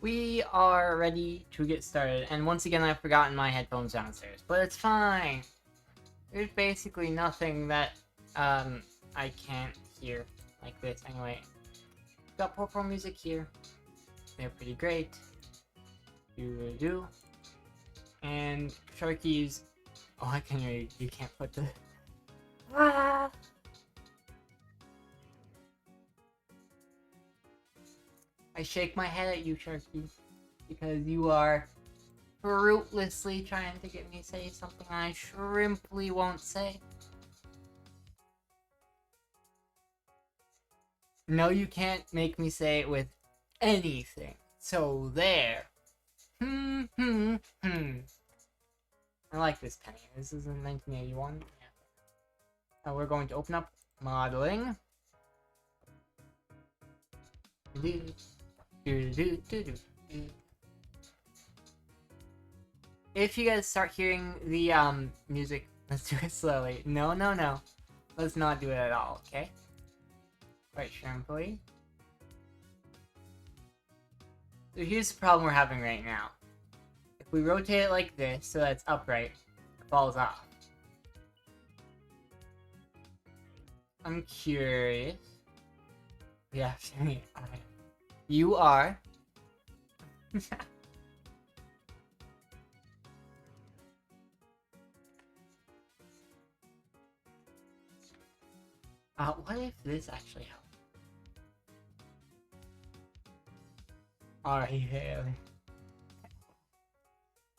We are ready to get started, and once again I've forgotten my headphones downstairs, but it's fine. There's basically nothing that I can't hear like this anyway. Got purple music here. They're pretty great. Do. And Sharky's. Oh, I can hear you. You can't put the. Ah! I shake my head at you, Sharky, because you are fruitlessly trying to get me to say something I shrimply won't say. No, you can't make me say it with anything. So there. I like this penny. This is in 1981. Yeah. Now we're going to open up modeling. If you guys start hearing the music, let's do it slowly. No. Let's not do it at all, okay? Right, shrimply. So here's the problem we're having right now. If we rotate it like this, so that it's upright, it falls off. I'm curious. Yeah, you are. What if this actually helps? Are you failing?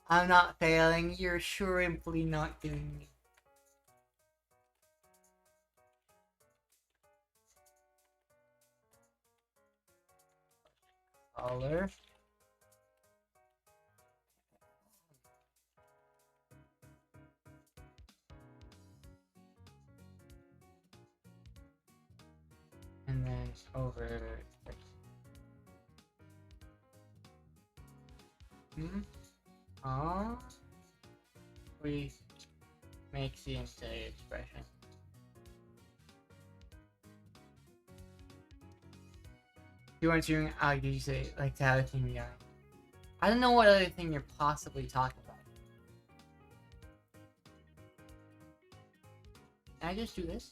I'm not failing, you're shrimply not giving me. Color. And then over. We make the entire expression. You weren't doing how you say like the other thing you're. I don't know what other thing you're possibly talking about. Can I just do this?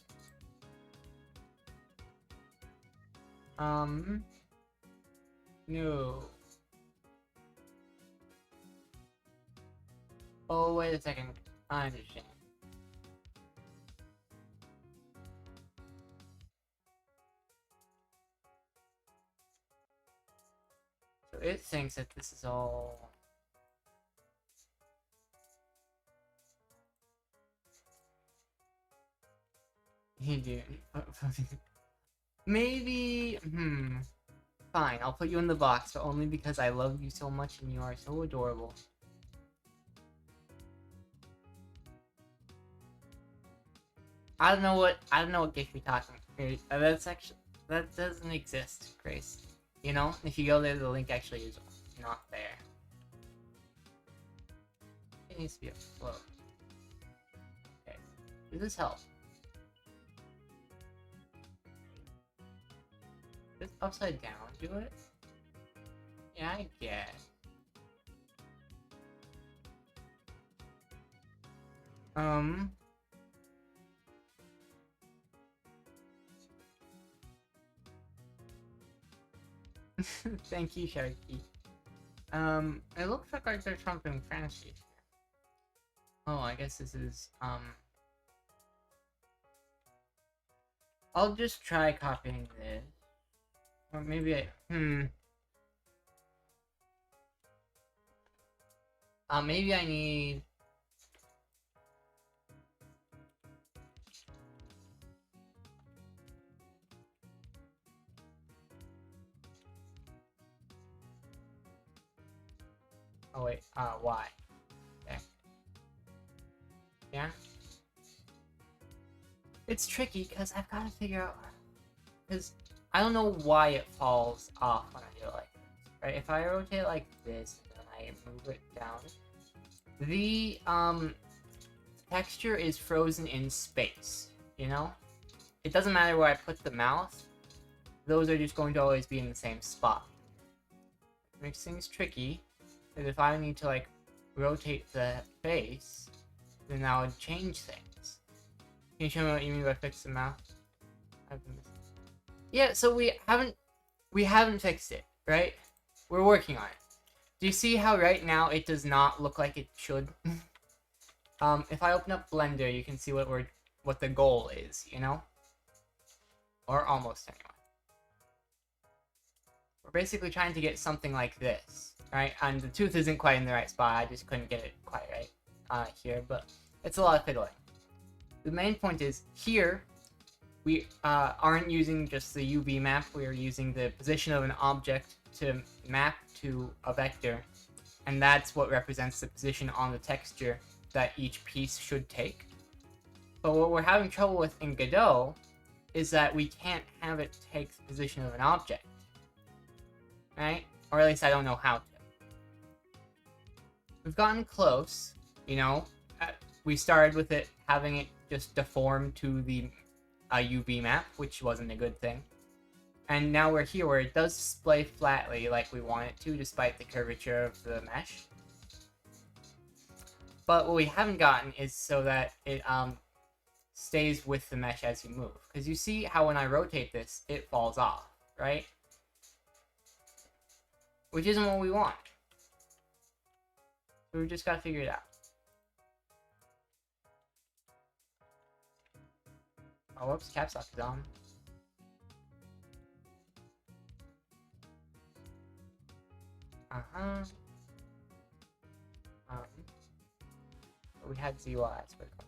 No. Oh, wait a second. I understand. So it thinks that this is all... You do. Maybe... Fine, I'll put you in the box, but only because I love you so much and you are so adorable. I don't know what gift you're talking about. That doesn't exist, Grace. You know, if you go there, the link actually is not there. It needs to be uploaded. Okay, does this help? Does upside down do it? Yeah, I guess. Thank you, Sharky. It looks like there's something fancy. Oh, I guess this is, I'll just try copying this. Or maybe maybe I need... Oh wait, why? Okay. Yeah? It's tricky, because I've got to figure out... Because I don't know why it falls off when I do it like this. Right? If I rotate like this, and then I move it down, the, texture is frozen in space, you know? It doesn't matter where I put the mouse, those are just going to always be in the same spot. makes things tricky. Because if I need to, like, rotate the face, then that would change things. Can you show me what you mean by fix the mouth? Yeah, so we haven't fixed it, right? We're working on it. Do you see how right now it does not look like it should? If I open up Blender, you can see what the goal is, you know? Or almost, anyway. We're basically trying to get something like this, right? And the tooth isn't quite in the right spot, I just couldn't get it quite right here, but it's a lot of fiddling. The main point is, here, we aren't using just the UV map, we are using the position of an object to map to a vector, and that's what represents the position on the texture that each piece should take. But what we're having trouble with in Godot is that we can't have it take the position of an object, right? Or at least I don't know how to. We've gotten close, you know. We started with it having it just deform to the UV map, which wasn't a good thing. And now we're here where it does display flatly like we want it to, despite the curvature of the mesh. But what we haven't gotten is so that it stays with the mesh as you move. Because you see how when I rotate this, it falls off, right? Which isn't what we want. So we just gotta figure it out. Oh, whoops, caps lock is on. We had ZY, that's what it comes to.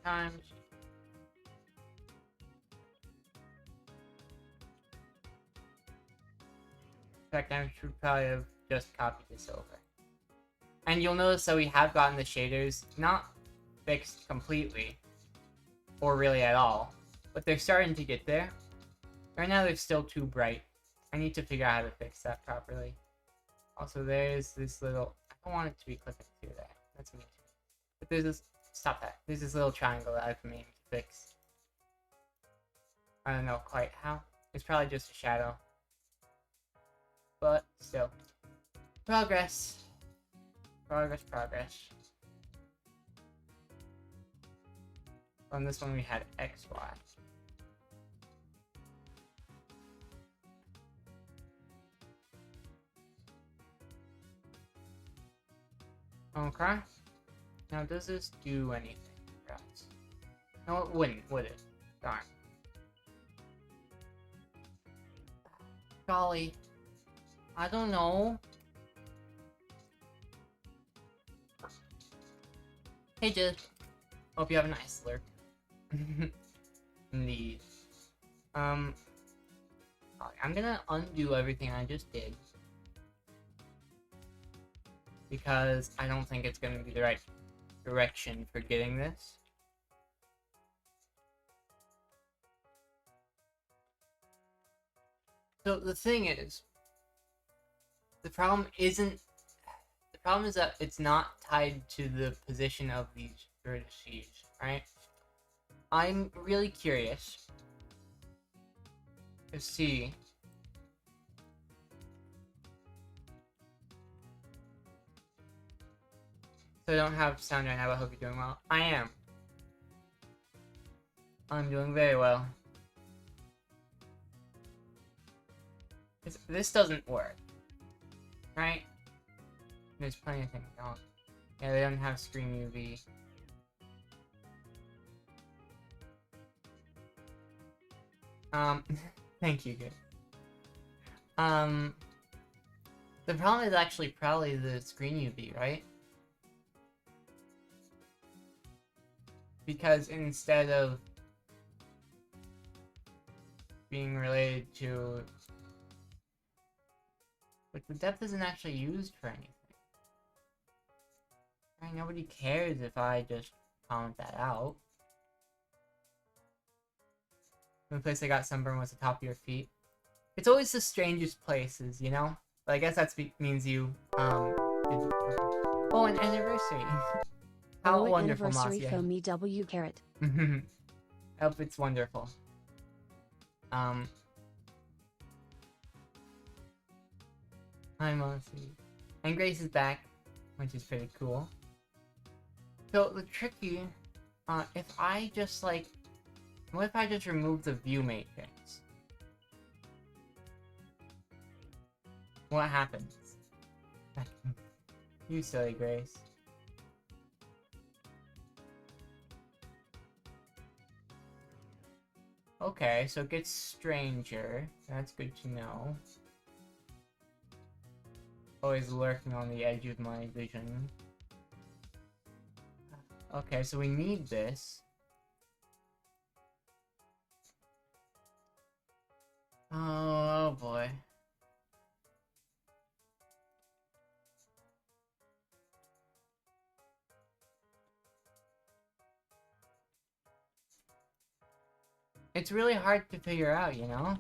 Times. In fact, I should probably have just copied this over. And you'll notice that we have gotten the shaders not fixed completely, or really at all, but they're starting to get there. Right now they're still too bright. I need to figure out how to fix that properly. Also, there's this little... I don't want it to be clipping through there. That's me. But there's this... Stop that. There's this little triangle that I've been meaning to fix. I don't know quite how. It's probably just a shadow. But, still. Progress. Progress. On this one we had XY. Okay. Now does this do anything for us? No, it wouldn't, would it? Darn. Golly. I don't know. Hey, Jid. Hope you have a nice lurk. Indeed. I'm gonna undo everything I just did. Because I don't think it's gonna be the right direction for getting this. So the thing is, the problem is that it's not tied to the position of these vertices, right? I'm really curious to see so I don't have sound right now, but I hope you're doing well. I am. I'm doing very well. This doesn't work, right? There's plenty of things wrong. Yeah, they don't have screen UV. Thank you, good. The problem is actually probably the screen UV, right? Because instead of being related to... Like, the depth isn't actually used for anything. Right, nobody cares if I just comment that out. The place I got sunburn was the top of your feet. It's always the strangest places, you know? But I guess that means you, did... Oh, an anniversary! How Oh, wonderful, anniversary Masya. for me W carrot. I hope it's wonderful. Hi, Masya. And Grace is back, which is pretty cool. So, the tricky, if I just, like... What if I just remove the view matrix? What happens? You silly Grace. Okay, so it gets stranger. That's good to know. Always lurking on the edge of my vision. Okay, so we need this. Oh boy. It's really hard to figure out, you know?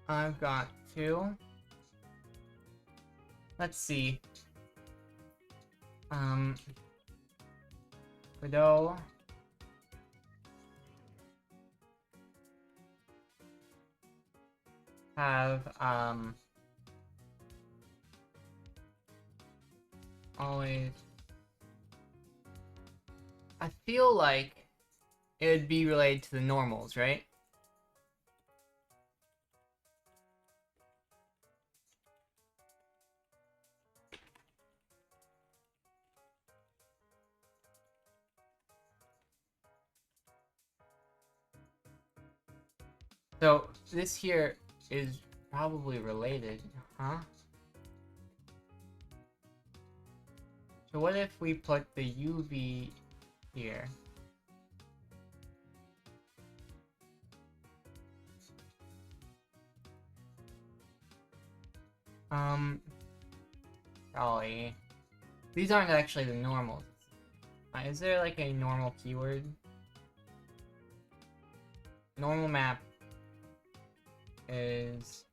I've got two. Let's see. Godot. Have, always... I feel like it would be related to the normals, right? So, this here is probably related, huh? So what if we put the UV here? Probably. These aren't actually the normals. Is there like a normal keyword? Normal map is...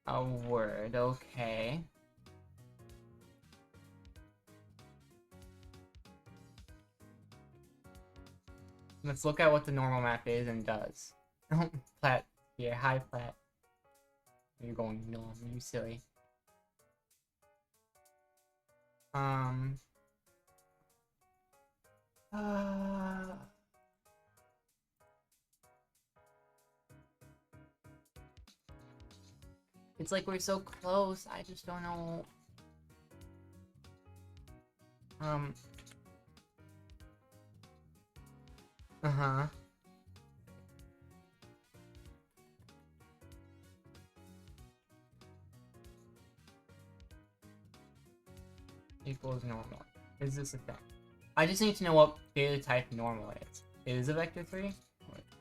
a word, okay. Let's look at what the normal map is and does. Flat. Yeah, high flat. You're going normal, you silly. It's like we're so close, I just don't know. Uh-huh. Equals normal. Is this a thing? I just need to know what data type normal is. It is a vector 3? Or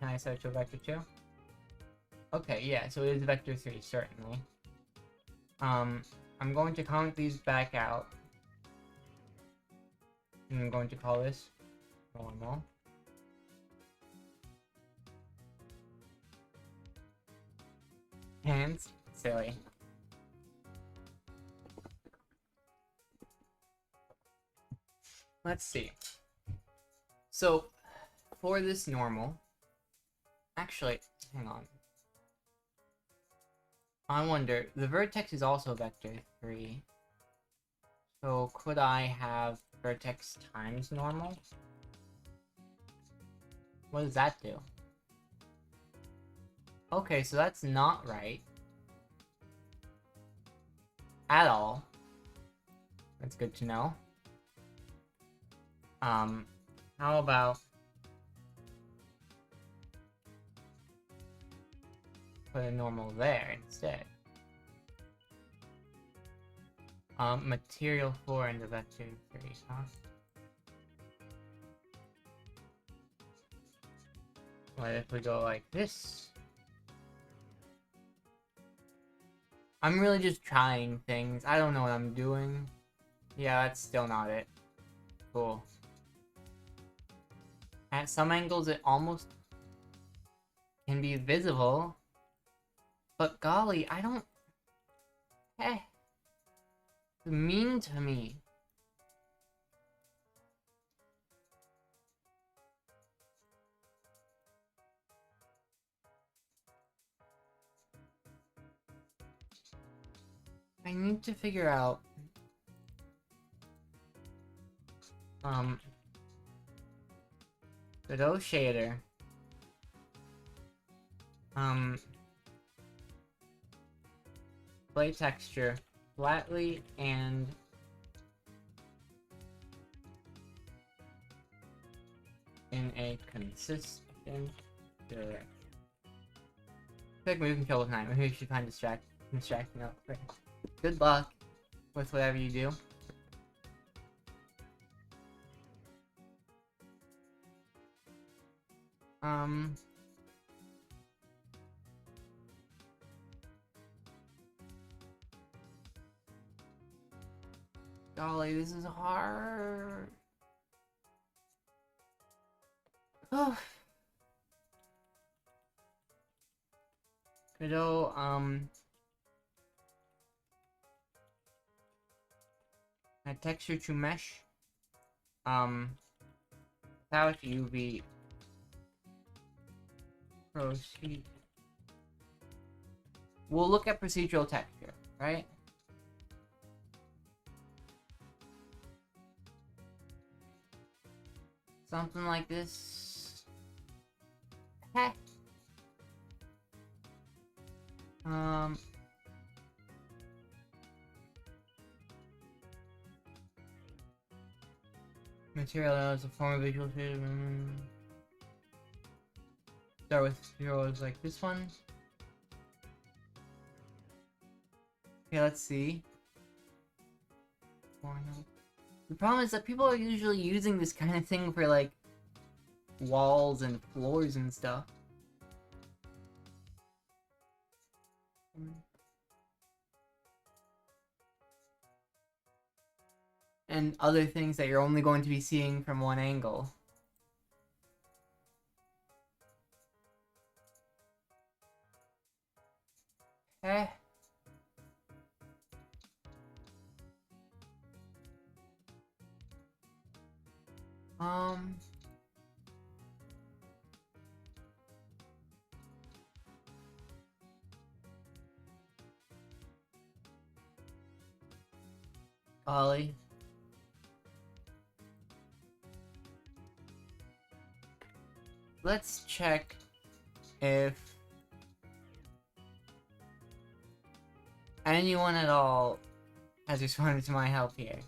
can I set it to a vector 2? Okay, yeah, so it is vector 3, certainly. I'm going to comment these back out. And I'm going to call this normal. Hands, silly. Let's see. So, for this normal... Actually, hang on. I wonder, the vertex is also vector 3. So, could I have vertex times normal? What does that do? Okay, so that's not right. At all. That's good to know. How about... put a normal there instead. Material 4 and the vector 3, huh? What if we go like this? I'm really just trying things. I don't know what I'm doing. Yeah, that's still not it. Cool. At some angles it almost can be visible. But golly, I don't... Eh. It's mean to me. I need to figure out... Godot shader. Play texture flatly and in a consistent direction. Quick move and kill with 9. Maybe we should find distracting up. Good luck with whatever you do. Golly, this is hard. Oh. Godot, add texture to mesh. Without UV. Proceed. We'll look at procedural texture, right? Something like this. Heh. Material as a form of visual shape. Start with heroes like this one. Okay, let's see. The problem is that people are usually using this kind of thing for like walls and floors and stuff. And other things that you're only going to be seeing from one angle. Eh. Ollie. Let's check if anyone at all has responded to my help here.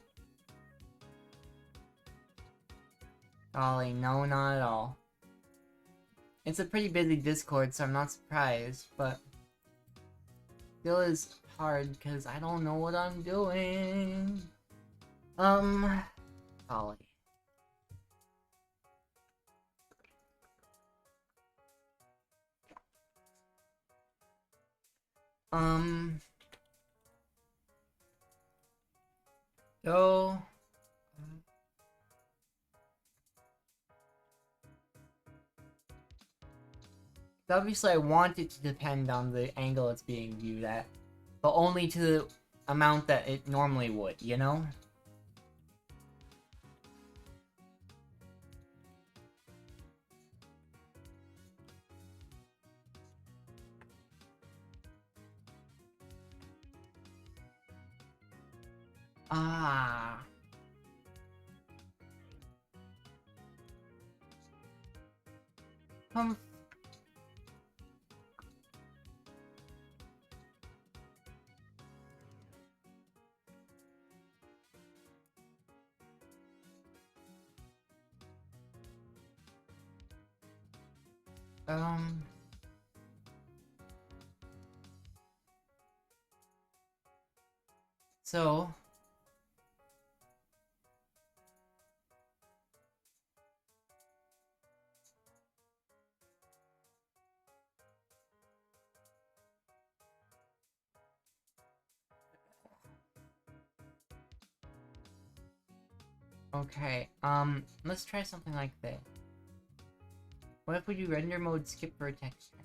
Golly, no, not at all. It's a pretty busy Discord, so I'm not surprised, but still is hard because I don't know what I'm doing. Golly. So obviously I want it to depend on the angle it's being viewed at, but only to the amount that it normally would, you know? Ah. So... Okay, let's try something like this. What if we do render mode skip for a texture?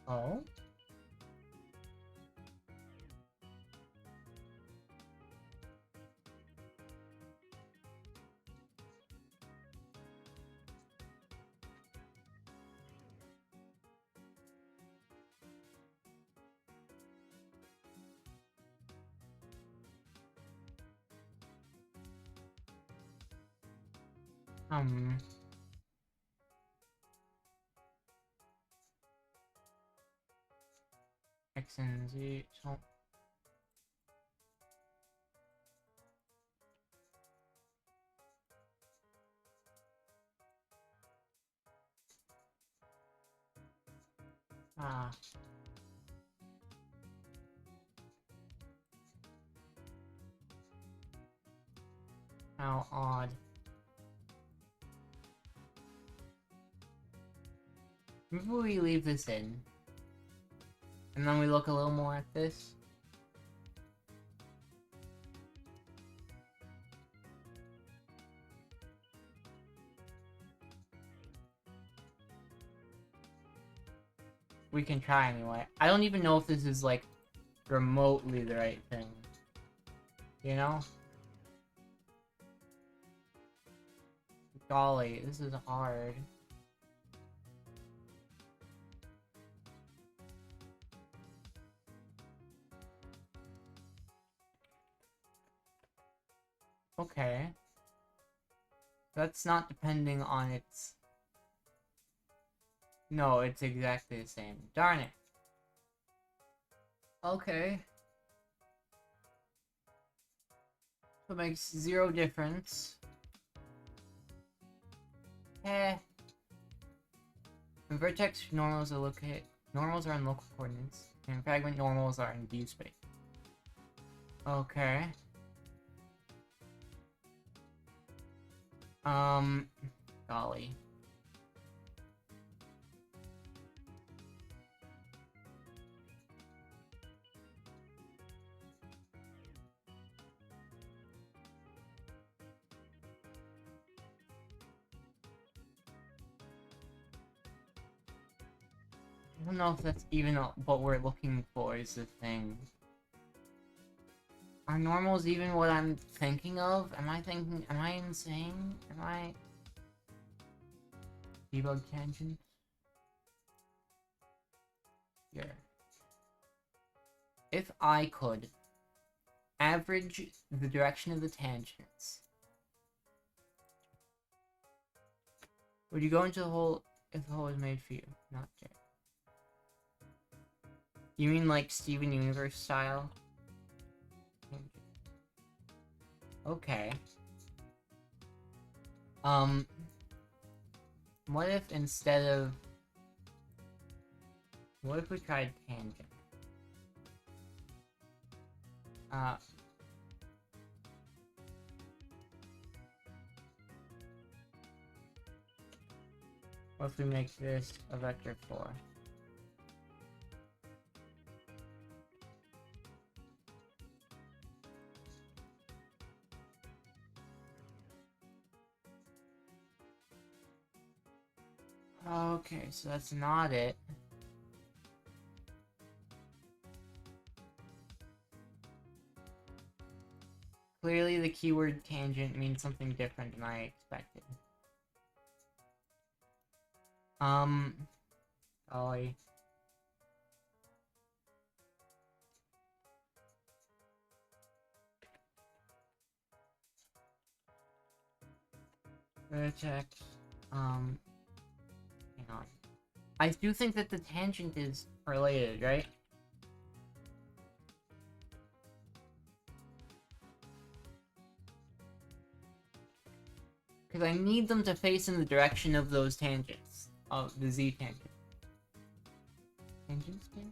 Oh? Um... X and Z, so... Ah... How odd. Maybe we leave this in. And then we look a little more at this. We can try anyway. I don't even know if this is, like, remotely the right thing. You know? Golly, this is hard. Okay. That's not depending on its... No, it's exactly the same. Darn it. Okay. So it makes zero difference. Eh. And vertex normals are normals are in local coordinates, and fragment normals are in view space. Okay. Golly. I don't know if that's even what we're looking for is the thing. Are normals even what I'm thinking of? Am I insane? Am I... Debug tangent? Here. If I could average the direction of the tangents, would you go into the hole if the hole is made for you? Not Jay. You mean like Steven Universe style? Okay. What if instead of... What if we tried tangent? What if we make this a vector 4? Okay, so that's not it. Clearly the keyword tangent means something different than I expected. Golly. Vertex, hang on. I do think that the tangent is related, right? Because I need them to face in the direction of those tangents. Of the z tangent. Tangents, maybe?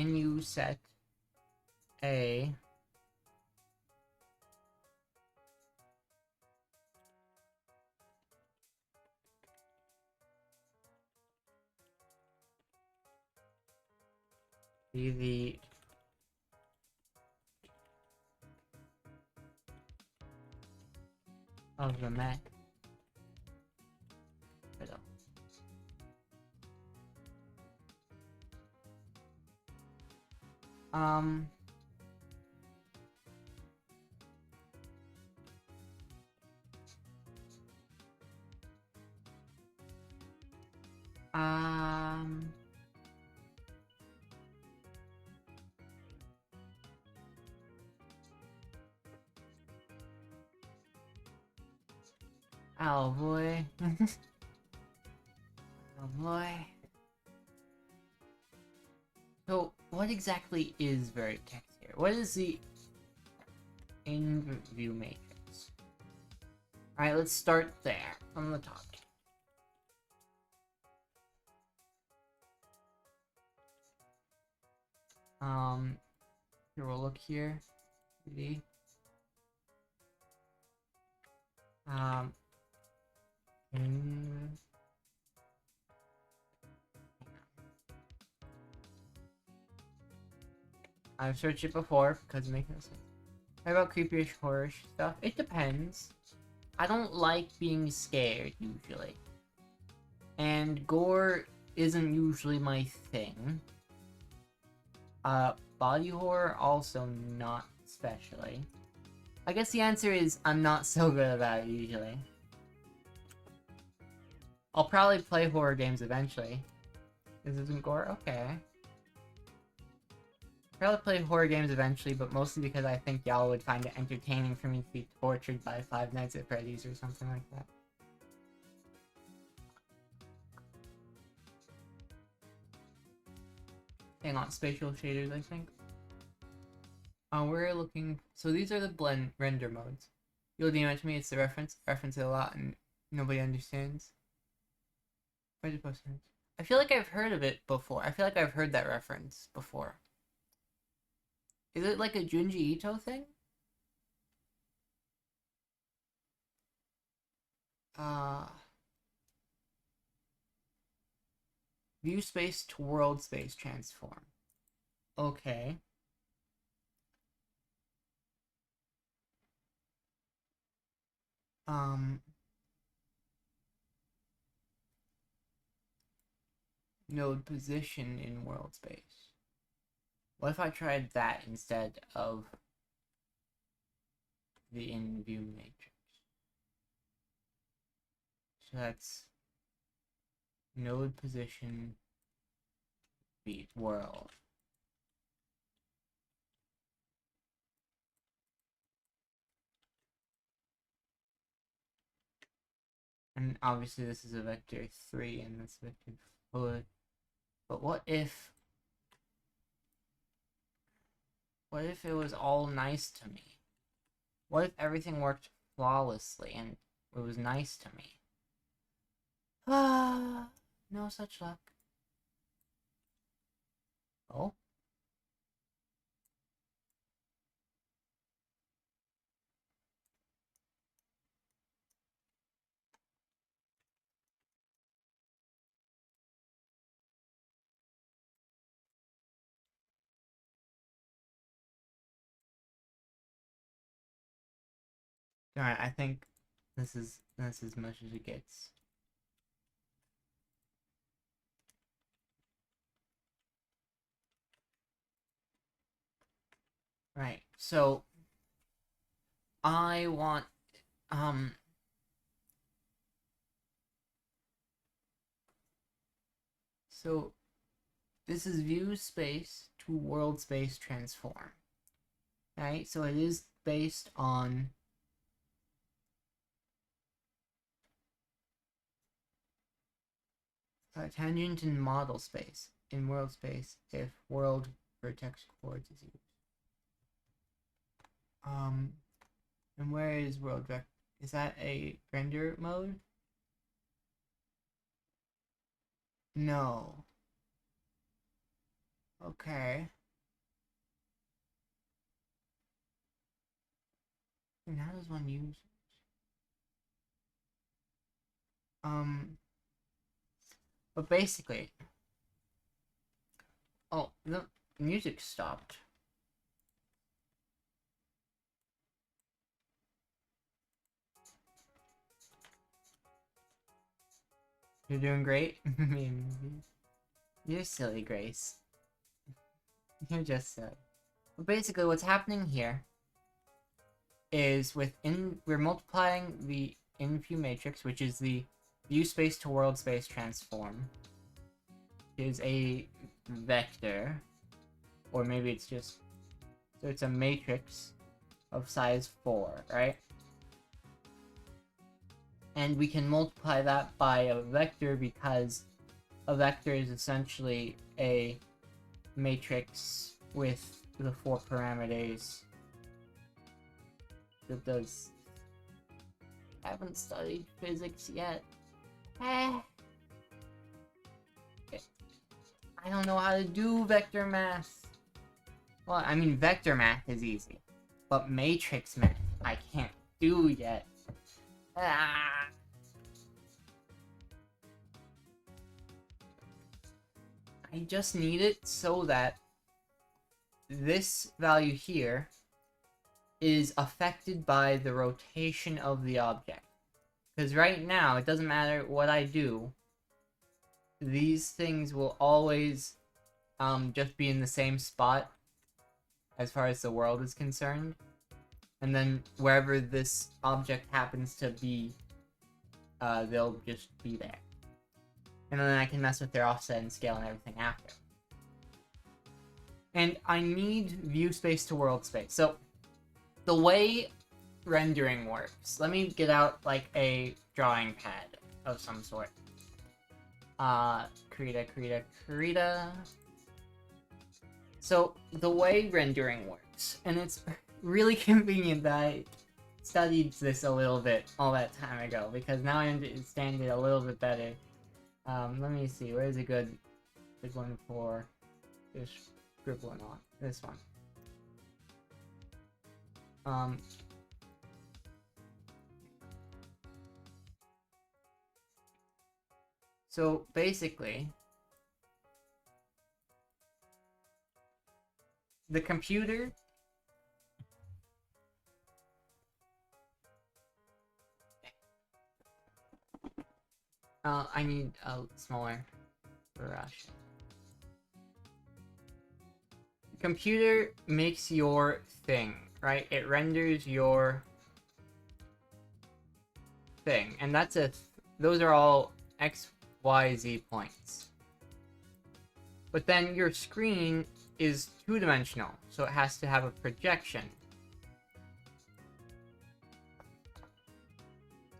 Can you set a the of the map? Um, um, oh boy. Oh boy. So, what exactly is vertex here? What is the in-view matrix? Alright, let's start there, from the top. Here we'll look here. The in I've searched it before because it makes no sense. What about creepy horror stuff? It depends. I don't like being scared usually, and gore isn't usually my thing. Body horror also not especially. I guess the answer is I'm not so good about it usually. I'll probably play horror games eventually. This isn't gore? Okay. Probably play horror games eventually, but mostly because I think y'all would find it entertaining for me to be tortured by Five Nights at Freddy's or something like that. Hang on, spatial shaders, I think. We're looking... So these are the blend render modes. You'll DM it to me, it's the reference. Reference it a lot and nobody understands. Where's it posted? I feel like I've heard of it before. I feel like I've heard that reference before. Is it like a Junji Ito thing? View space to world space transform. Okay. Node position in world space. What if I tried that instead of the in-view matrix? So that's node position beat world. And obviously this is a vector 3 and this vector 4. But what if it was all nice to me? What if everything worked flawlessly and it was nice to me? Ah, no such luck. Oh? Alright, I think this is as much as it gets. Right, so I want So this is view space to world space transform. Right? So it is based on tangent in model space in world space if world vertex coords is used. And where is world vector? Is that a render mode? No. Okay. And how does one use it? But basically, oh, the music stopped. You're doing great. You're silly, Grace. You're just silly. But basically, what's happening here is we're multiplying the in-view matrix, which is the view space to world space transform. Is a vector, or maybe it's just, so it's a matrix of size 4, right? And we can multiply that by a vector because a vector is essentially a matrix with the 4 parameters that does. I haven't studied physics yet. I don't know how to do vector math. Well, I mean, vector math is easy, but matrix math I can't do yet. I just need it so that this value here is affected by the rotation of the object. Because right now, it doesn't matter what I do, these things will always just be in the same spot as far as the world is concerned. And then wherever this object happens to be, they'll just be there. And then I can mess with their offset and scale and everything after. And I need view space to world space. So the way rendering works, let me get out like a drawing pad of some sort. Krita. So the way rendering works, and it's really convenient that I studied this a little bit all that time ago, because now I understand it a little bit better. Let me see, where's a good one for just scribbling on? This one. So basically, the computer I need a smaller brush. The computer makes your thing, right? It renders your thing, and that's those are all X, Y, Z points. But then your screen is two-dimensional, so it has to have a projection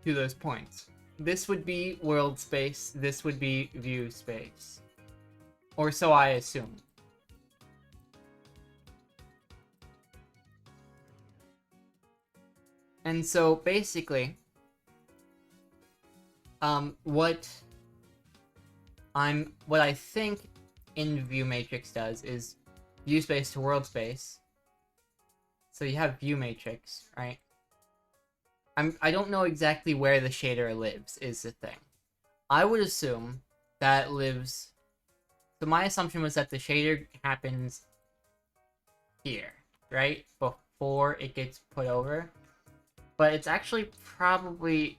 to those points. This would be world space, this would be view space. Or so I assume. And so basically, what I think in view matrix does is view space to world space. So you have view matrix, right? I don't know exactly where the shader lives, is the thing. I would assume that it lives... So my assumption was that the shader happens here, right? Before it gets put over. But it's actually probably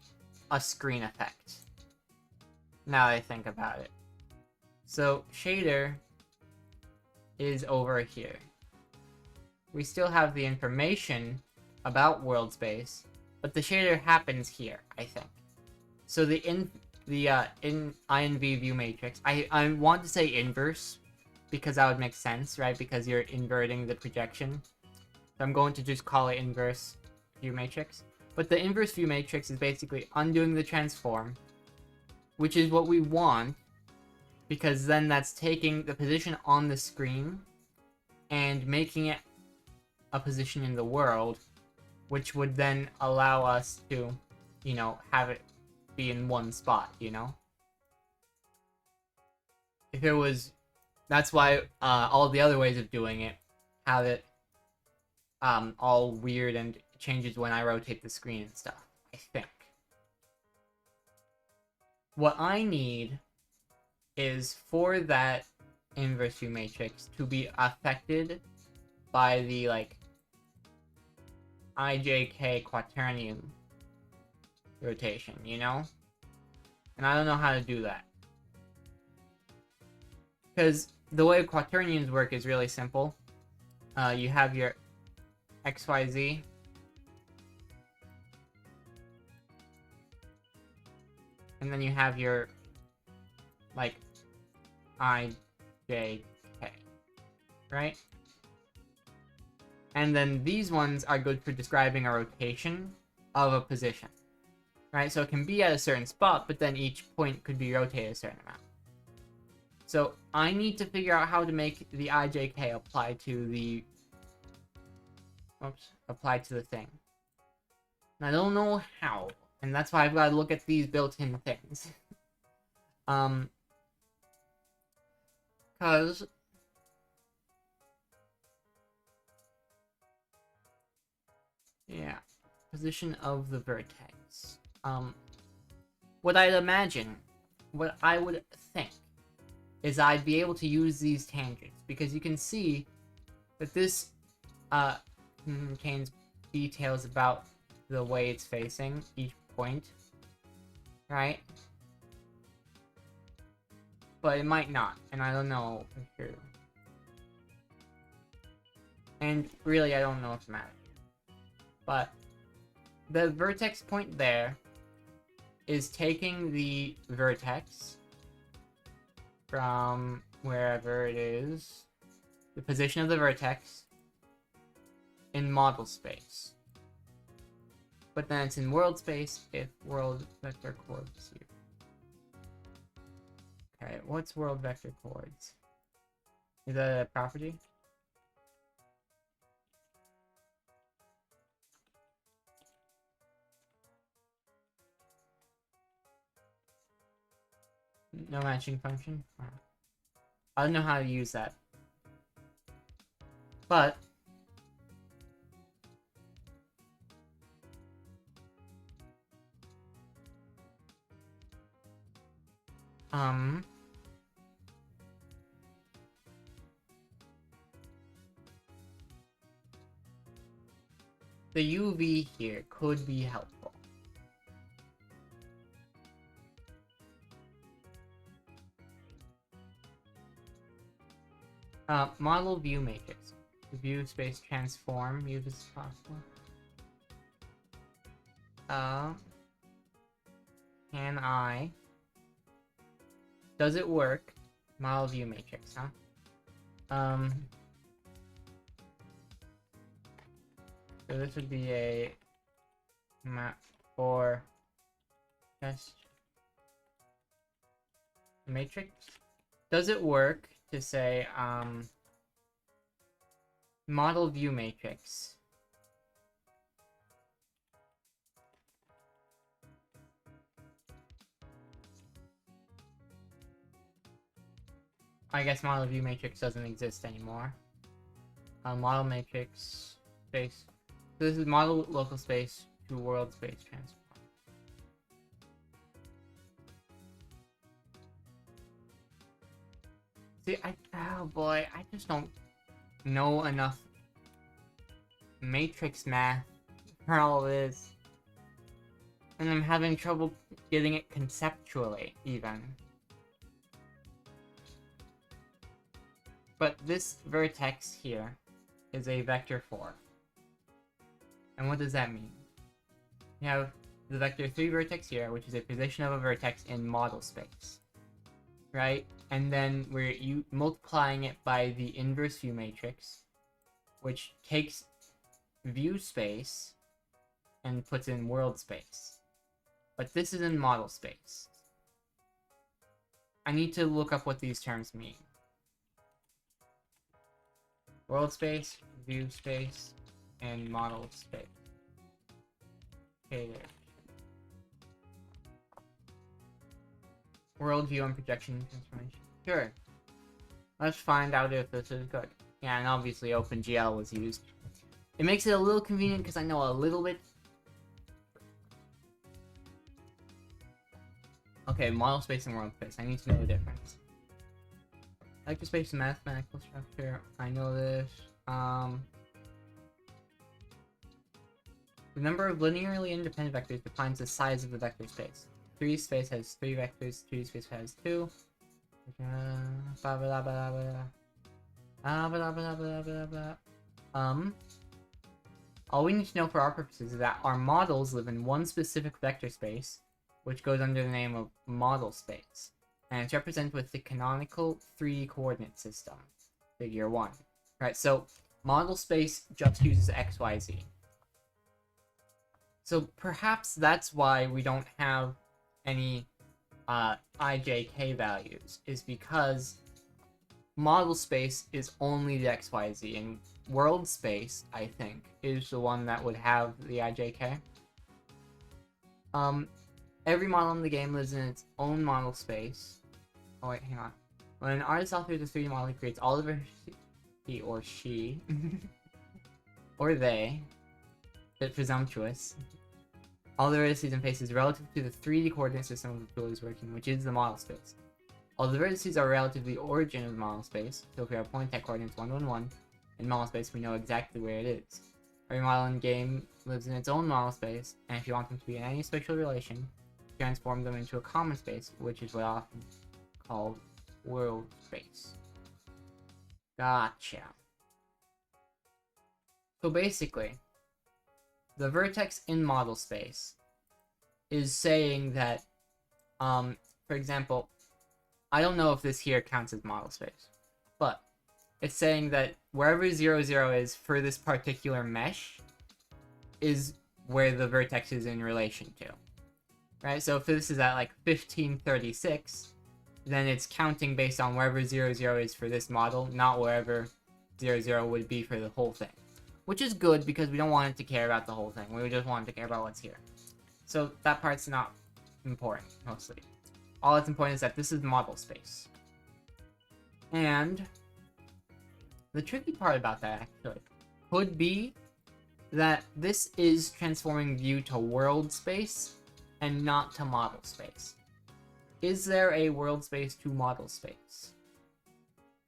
a screen effect, now that I think about it. So shader is over here. We still have the information about world space, but the shader happens here, I think. So the the INV view matrix. I want to say inverse because that would make sense, right? Because you're inverting the projection. So I'm going to just call it inverse view matrix. But the inverse view matrix is basically undoing the transform, which is what we want, because then that's taking the position on the screen and making it a position in the world, which would then allow us to, you know, have it be in one spot, you know? If it was... That's why all the other ways of doing it have it all weird and changes when I rotate the screen and stuff, I think. What I need is for that inverse view matrix to be affected by the, like, IJK quaternion rotation, you know? And I don't know how to do that. Because the way quaternions work is really simple. You have your XYZ. And then you have your, like, IJK. Right? And then these ones are good for describing a rotation of a position. Right? So it can be at a certain spot, but then each point could be rotated a certain amount. So I need to figure out how to make the IJK apply to the... apply to the thing. And I don't know how. And that's why I've got to look at these built-in things. Because... yeah. Position of the vertex. What I'd imagine, what I would think, is I'd be able to use these tangents, because you can see that this contains details about the way it's facing each point, right? But it might not, and I don't know for sure. And really, I don't know if it matters. But the vertex point there is taking the vertex from wherever it is, the position of the vertex, in model space. But then it's in world space if world vector coords here. Okay, what's world vector coords? Is that a property? No matching function? Wow. I don't know how to use that. But the UV here could be helpful. Model view matrix. The view space transform, use as possible. Can I... Does it work? Model view matrix, huh? So this would be a map for test matrix. Does it work to say, model view matrix? I guess model view matrix doesn't exist anymore. Model matrix space. So this is model local space to world space transform. See, oh boy, I just don't know enough matrix math for all this. And I'm having trouble getting it conceptually, even. But this vertex here is a vector 4. And what does that mean? You have the vector 3 vertex here, which is a position of a vertex in model space, right? And then we're multiplying it by the inverse view matrix, which takes view space and puts in world space. But this is in model space. I need to look up what these terms mean. World space, view space, and model space. Okay, there. World view and projection transformation. Sure. Let's find out if this is good. Yeah, and obviously OpenGL was used. It makes it a little convenient because I know a little bit. Okay, model space and world space. I need to know the difference. Vector space and mathematical structure. I know this. The number of linearly independent vectors defines the size of the vector space. 3 space has 3 vectors, 2 space has 2. All we need to know for our purposes is that our models live in one specific vector space, which goes under the name of model space, and it's represented with the canonical 3D coordinate system, figure 1. Right, so model space just uses XYZ. So perhaps that's why we don't have any IJK values, is because model space is only the XYZ, and world space, I think, is the one that would have the IJK. Every model in the game lives in its own model space. Oh wait, hang on. When an artist authors a 3D model, he creates all of he or she, or they, bit presumptuous, all the vertices and faces relative to the 3D coordinate system of the tool is working, which is the model space. All the vertices are relative to the origin of the model space, so if we have point at coordinates 1, 1, 1, in model space we know exactly where it is. Every model in game lives in its own model space, and if you want them to be in any spatial relation, transform them into a common space, which is what often called world space. Gotcha. So basically, the vertex in model space is saying that, for example, I don't know if this here counts as model space, but it's saying that wherever 0, 0 is for this particular mesh is where the vertex is in relation to. Right, so if this is at like 1536, then it's counting based on wherever 0, 0 is for this model, not wherever 0, 0 would be for the whole thing. Which is good, because we don't want it to care about the whole thing, we just want it to care about what's here. So that part's not important, mostly. All that's important is that this is model space. And the tricky part about that, actually, could be that this is transforming view to world space, and not to model space. Is there a world space to model space?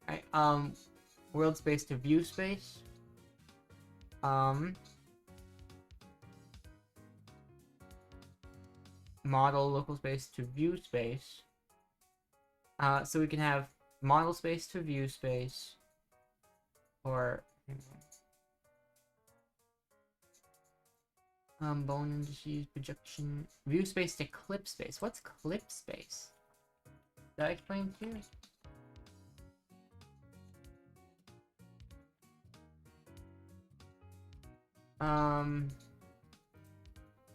Right, world space to view space. Model local space to view space. So we can have model space to view space, or bone indices, projection, view space to clip space. What's clip space? Did that explain to you?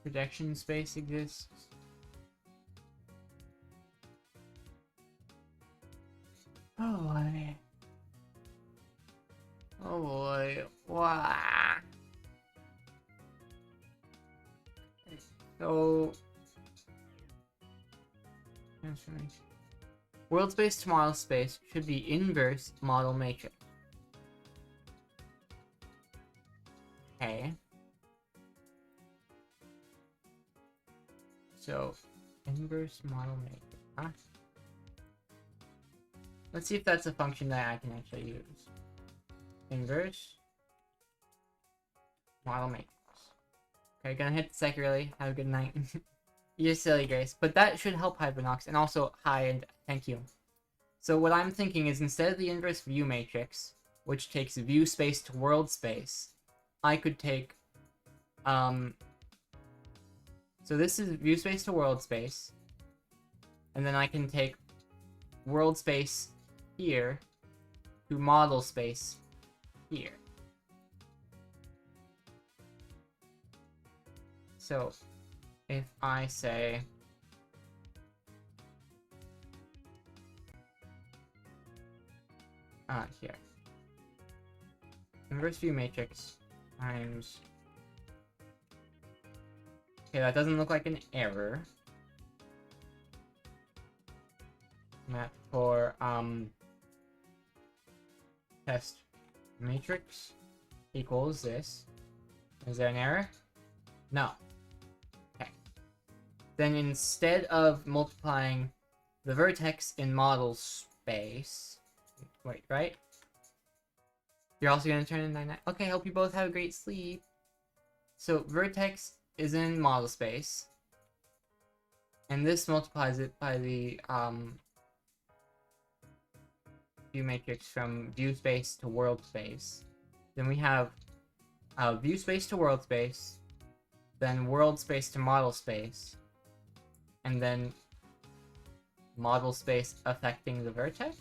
Projection space exists. Oh boy. Oh boy. Wow. So, transformation. World space to model space should be inverse model matrix. Okay. So, inverse model matrix. Huh? Let's see if that's a function that I can actually use. Inverse model matrix. Okay, gonna hit the sec really. Have a good night. You're silly, Grace. But that should help Hypernox. And also, hi and thank you. So what I'm thinking is, instead of the inverse view matrix, which takes view space to world space, I could take, so So this is view space to world space. And then I can take world space here to model space here. So if I say here, inverse view matrix times, okay, that doesn't look like an error. Map for test matrix equals this. Is there an error? No. Okay. Then instead of multiplying the vertex in model space, wait, right? You're also gonna turn in 9. Okay, hope you both have a great sleep. So vertex is in model space, and this multiplies it by the view matrix from view space to world space. Then we have view space to world space, then world space to model space, and then model space affecting the vertex.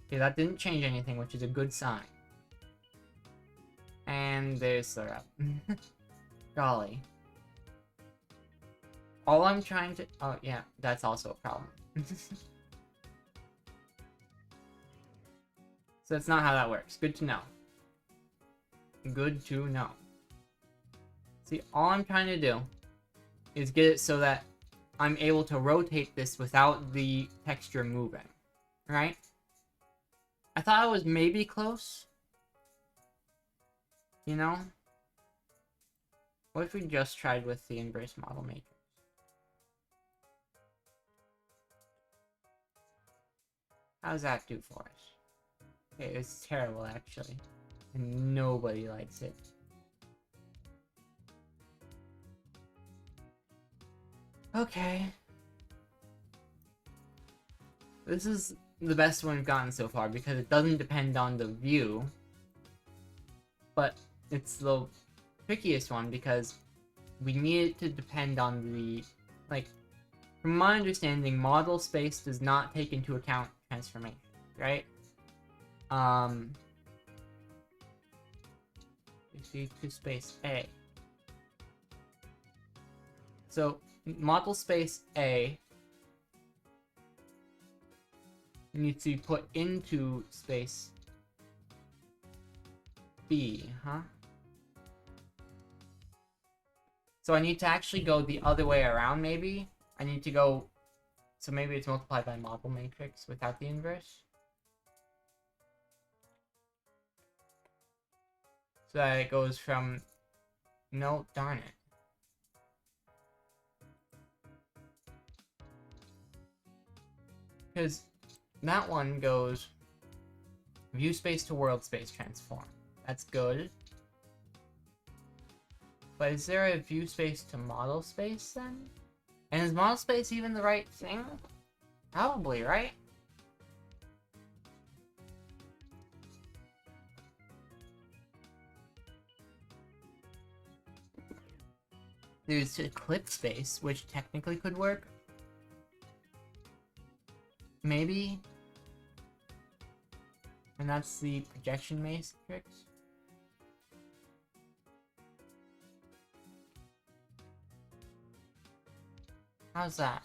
Okay, that didn't change anything, which is a good sign. And there's syrup. Golly. All I'm trying to... Oh, yeah, that's also a problem. So that's not how that works. Good to know. Good to know. See, all I'm trying to do is get it so that I'm able to rotate this without the texture moving. Right? I thought I was maybe close. You know? What if we just tried with the inverse model matrix? How's that do for us? Okay, it's terrible actually. And nobody likes it. Okay. This is the best one we've gotten so far because it doesn't depend on the view. But it's the trickiest one because we need it to depend on the, like, from my understanding, model space does not take into account transformation, right? You see to space A. So model space A needs to be put into space B, huh? So I need to actually go the other way around, maybe? I need to go... So maybe it's multiplied by model matrix without the inverse? So that it goes from... No, darn it. Because that one goes view space to world space transform. That's good. But is there a view space to model space then? And is model space even the right thing? Probably, right? There's eclipse space, which technically could work. Maybe. And that's the projection matrix. How's that?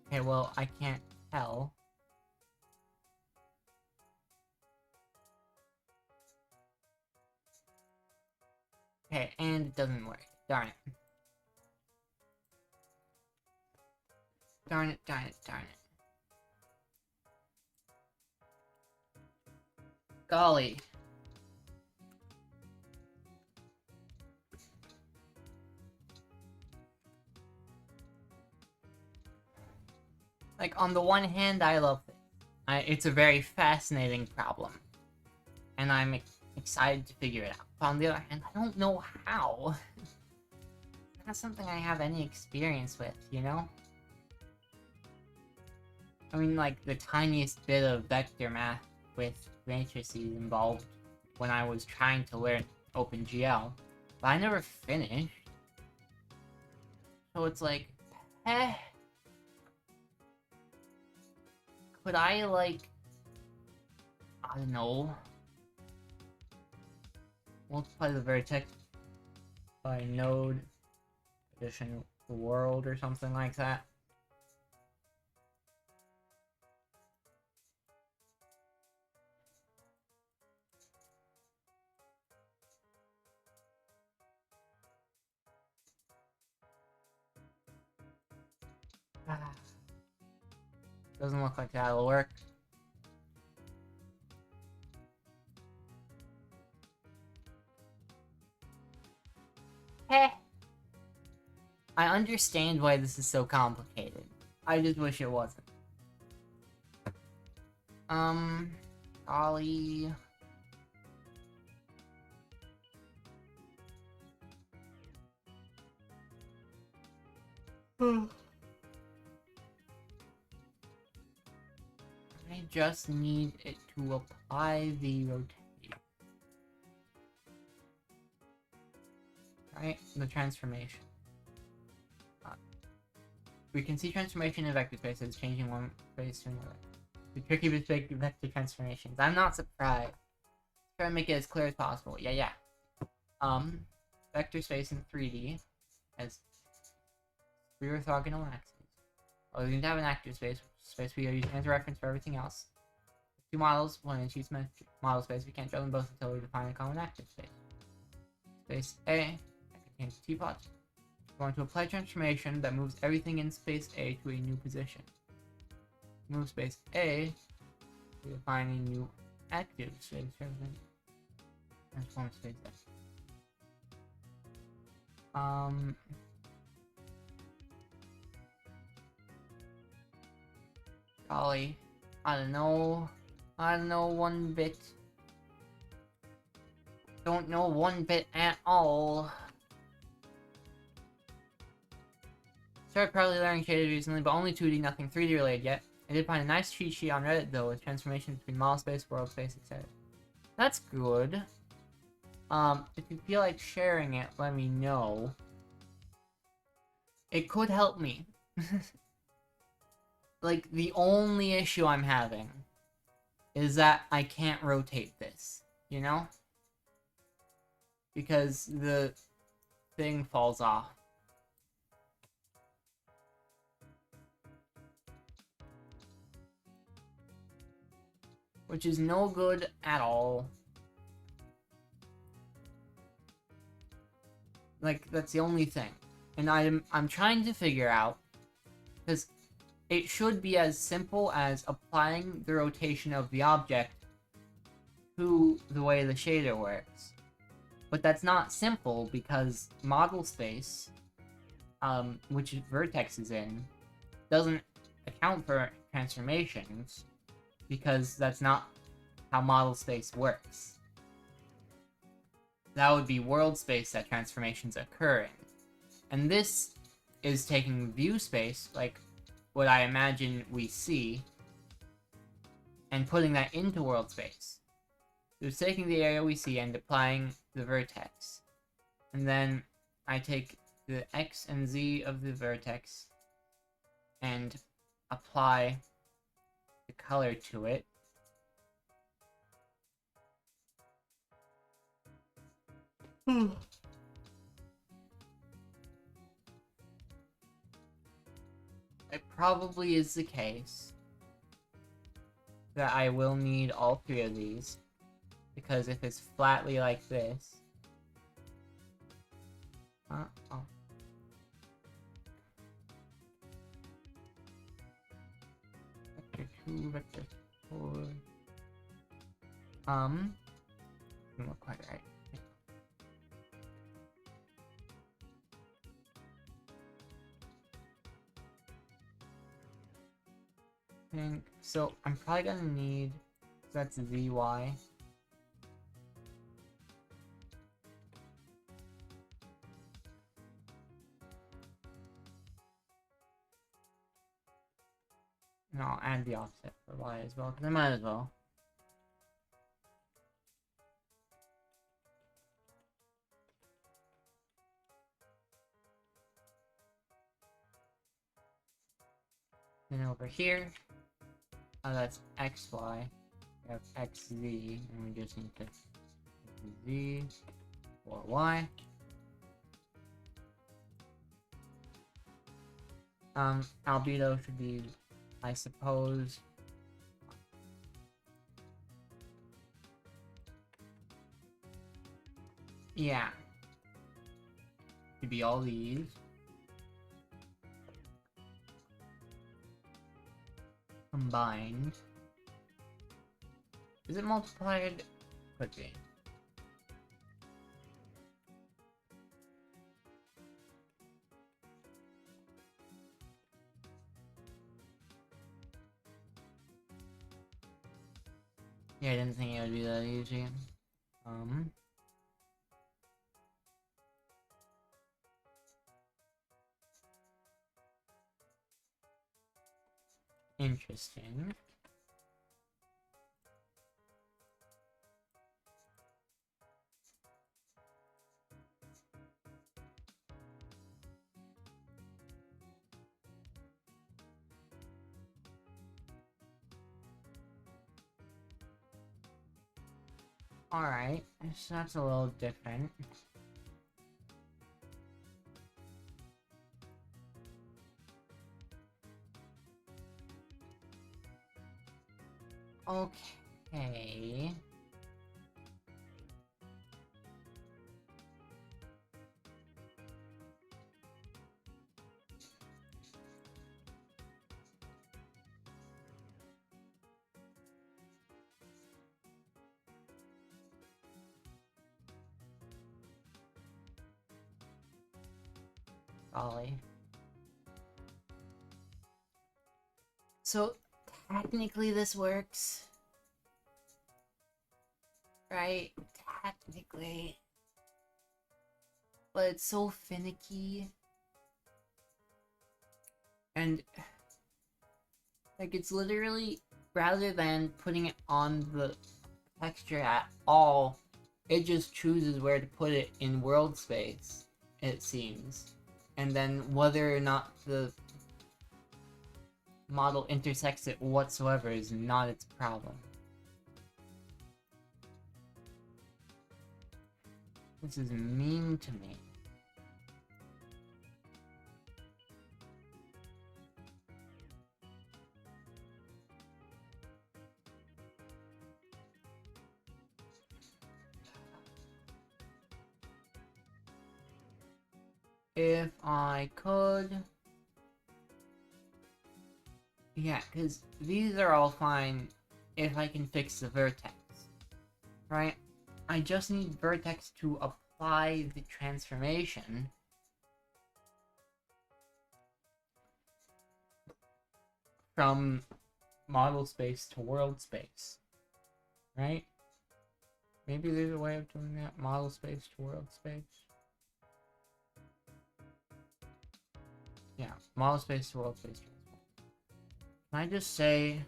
Okay, well, I can't tell. Okay, and it doesn't work. Darn it. Darn it, darn it, darn it. Golly. Like, on the one hand, I love it. It's a very fascinating problem. And I'm excited to figure it out. But on the other hand, I don't know how. It's not something I have any experience with, you know? I mean, like, the tiniest bit of vector math with matrices involved when I was trying to learn OpenGL, but I never finished. So it's like, eh. Could I, like, I don't know, multiply the vertex by node, addition world, or something like that? Doesn't look like that'll work. Heh. I understand why this is so complicated. I just wish it wasn't. Ollie. I just need it to apply the rotation. Right? The transformation. We can see transformation in vector spaces, changing one space to another. The tricky with vector transformations. I'm not surprised. Try to make it as clear as possible. Yeah. Vector space in 3D has 3 orthogonal axes. Well, we need to have an active space we are using as a reference for everything else. 2 models, one in each model space. We can't draw them both until we define a common active space. Space A contains teapots. We're going to apply transformation that moves everything in space A to a new position. Move space A to define a new active space. Transform space A. Golly, I don't know one bit. Don't know one bit at all. Started probably learning shaders recently, but only 2D, nothing 3D related yet. I did find a nice cheat sheet on Reddit though, with transformations between model space, world space, etc. That's good. If you feel like sharing it, let me know. It could help me. Like, the only issue I'm having is that I can't rotate this, you know? Because the thing falls off. Which is no good at all. Like, that's the only thing. And I'm trying to figure out, because it should be as simple as applying the rotation of the object to the way the shader works. But that's not simple because model space, which vertex is in, doesn't account for transformations because that's not how model space works. That would be world space that transformations occur in. And this is taking view space, like what I imagine we see, and putting that into world space. So it's taking the area we see and applying the vertex. And then I take the X and Z of the vertex and apply the color to it. It probably is the case that I will need all 3 of these, because if it's flatly like this, vector 2, vector 4, doesn't look quite right. So I'm probably gonna need, that's ZY. And I'll add the offset for Y as well, because I might as well. Then over here, that's XY. We have XZ, and we just need to Z or Y. Albedo should be, I suppose, yeah, should be all these. Combined. Is it multiplied? Could be. Yeah, I didn't think it would be that easy. Interesting. Alright, so that's a little different. Okay. Golly. So, technically this works. Right? Technically. But it's so finicky. And, like, it's literally, rather than putting it on the texture at all, it just chooses where to put it in world space, it seems. And then whether or not the model intersects it whatsoever is not its problem. This is mean to me. If I could... Yeah, because these are all fine if I can fix the vertex, right? I just need vertex to apply the transformation. From model space to world space, right? Maybe there's a way of doing that, model space to world space. Yeah, model space to world space. Can I just say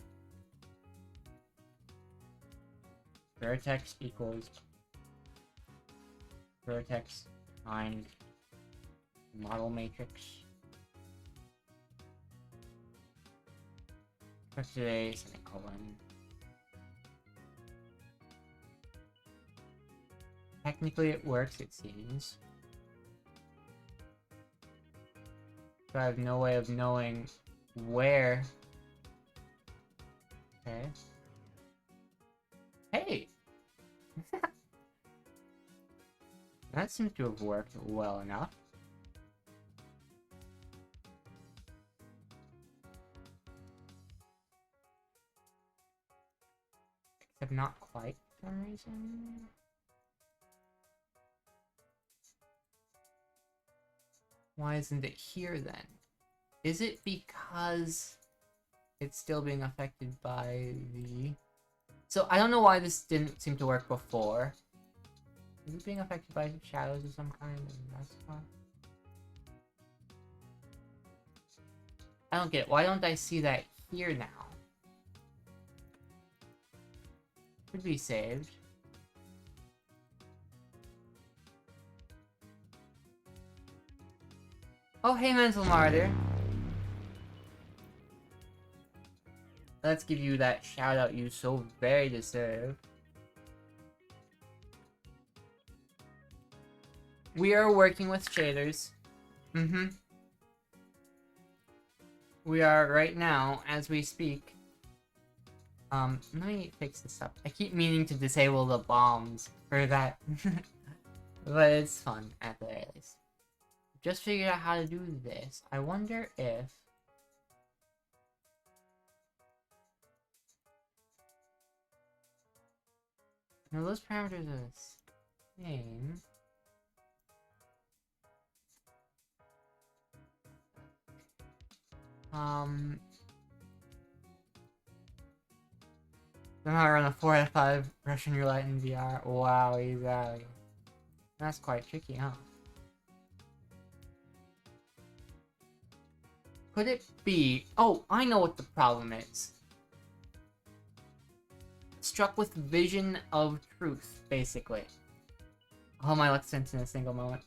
vertex equals vertex times model matrix? Vector A, semicolon. Technically it works, it seems. So I have no way of knowing where. Okay. Hey! That seems to have worked well enough. Except not quite for some reason. Why isn't it here then? Is it because it's still being affected by the... So I don't know why this didn't seem to work before. Is it being affected by shadows of some kind? And that's why? I don't get it. Why don't I see that here now? Could be saved. Oh, hey, Mental Martyr. Let's give you that shout out you so very deserve. We are working with shaders. We are right now, as we speak. Let me fix this up. I keep meaning to disable the bombs for that. But it's fun, at the very least. Just figured out how to do this. I wonder if... No, those parameters are the same. Somehow run a 4 out of 5 Russian roulette in VR. Wow, exactly. That's quite tricky, huh? Could it be... Oh, I know what the problem is. Struck with vision of truth, basically. All my luck sent in a single moment.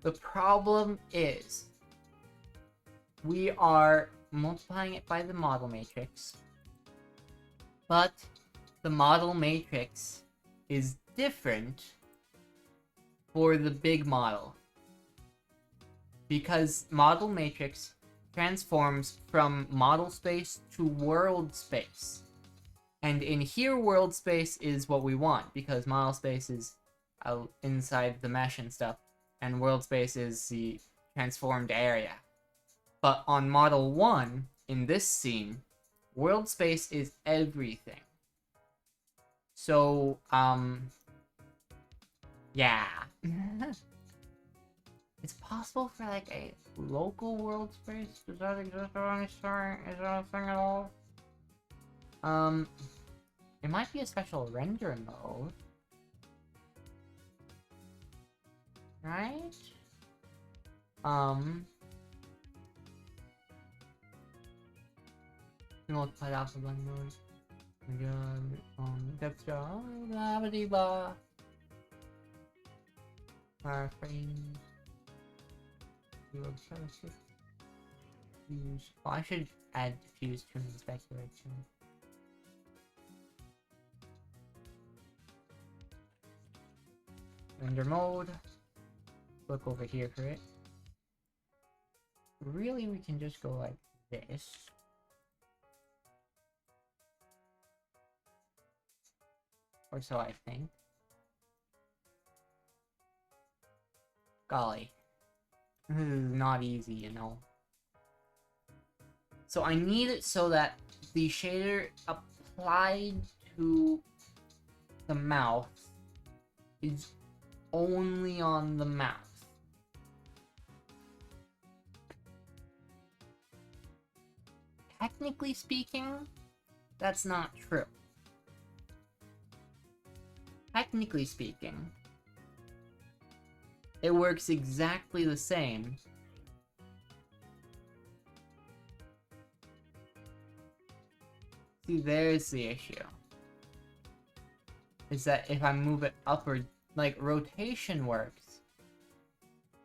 The problem is... we are multiplying it by the model matrix. But the model matrix is different for the big model. Because model matrix transforms from model space to world space. And in here, world space is what we want, because model space is inside the mesh and stuff, and world space is the transformed area. But on Model 1, in this scene, world space is everything. So, yeah. It's possible for, like, a local world space? Does that exist on any story? Is that a thing at all? It might be a special render mode. Right? Multiplied alpha blend mode. Oh my god, depth draw, blah blah blah. Wireframe. Diffuse. Oh, I should add diffuse to the speculation. Render mode. Look over here for it. Really, we can just go like this. Or so I think. Golly. This is not easy, you know. So I need it so that the shader applied to the mouth is only on the mouth. Technically speaking, that's not true. Technically speaking, it works exactly the same. See, there's the issue. Is that if I move it upward, like, rotation works,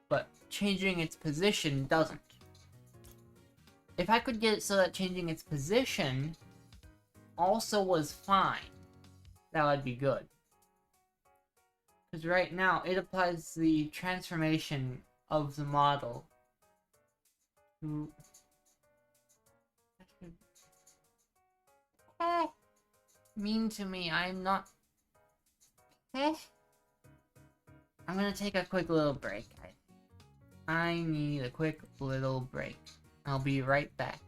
but changing its position doesn't. If I could get it so that changing its position also was fine, that would be good. Because right now, it applies the transformation of the model to... mean to me, I'm not... I'm gonna take a quick little break. I need a quick little break. I'll be right back.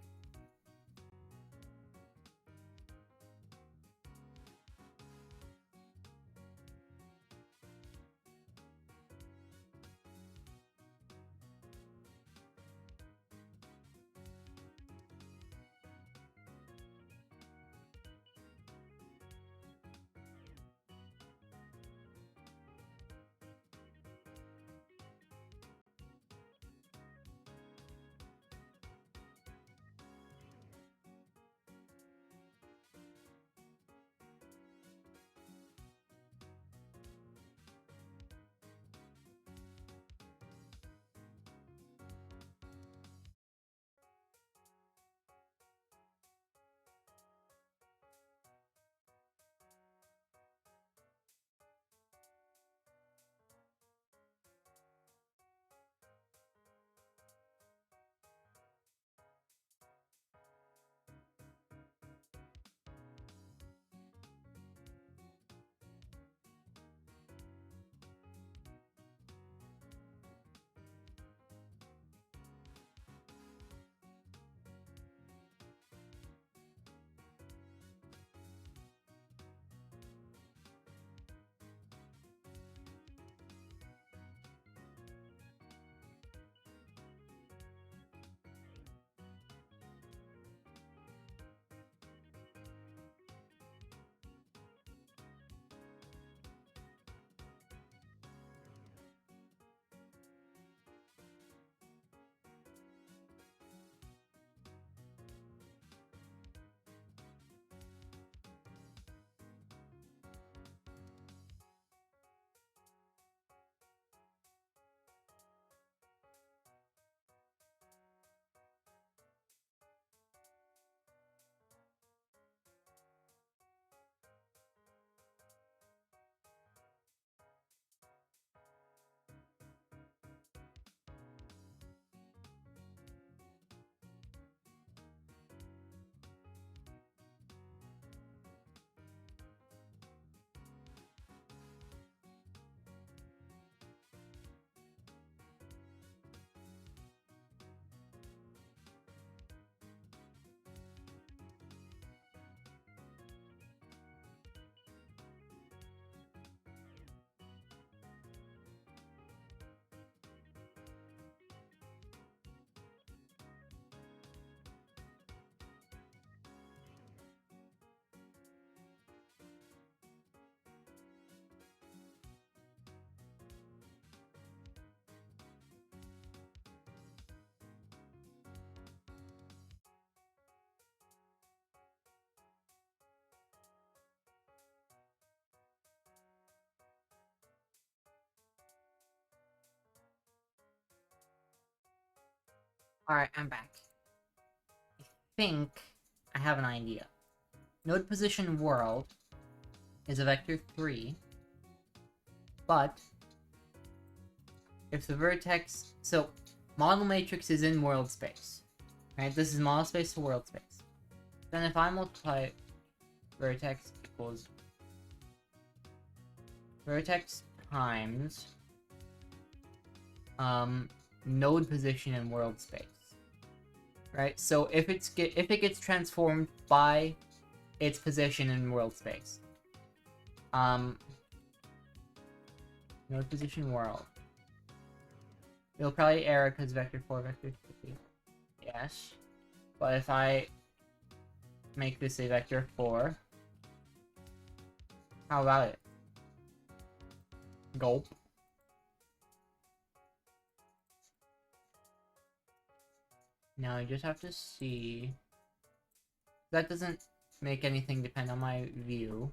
Alright, I'm back. I think I have an idea. Node position world is a vector 3, but if the vertex... So, model matrix is in world space. Right? This is model space to world space. Then if I multiply vertex equals vertex times node position in world space. Right? So if it gets transformed by its position in world space. Node position world. It'll probably error because vector 4, vector 3. Yes. But if I make this a vector 4, how about it? Gulp. Now I just have to see. That doesn't make anything depend on my view.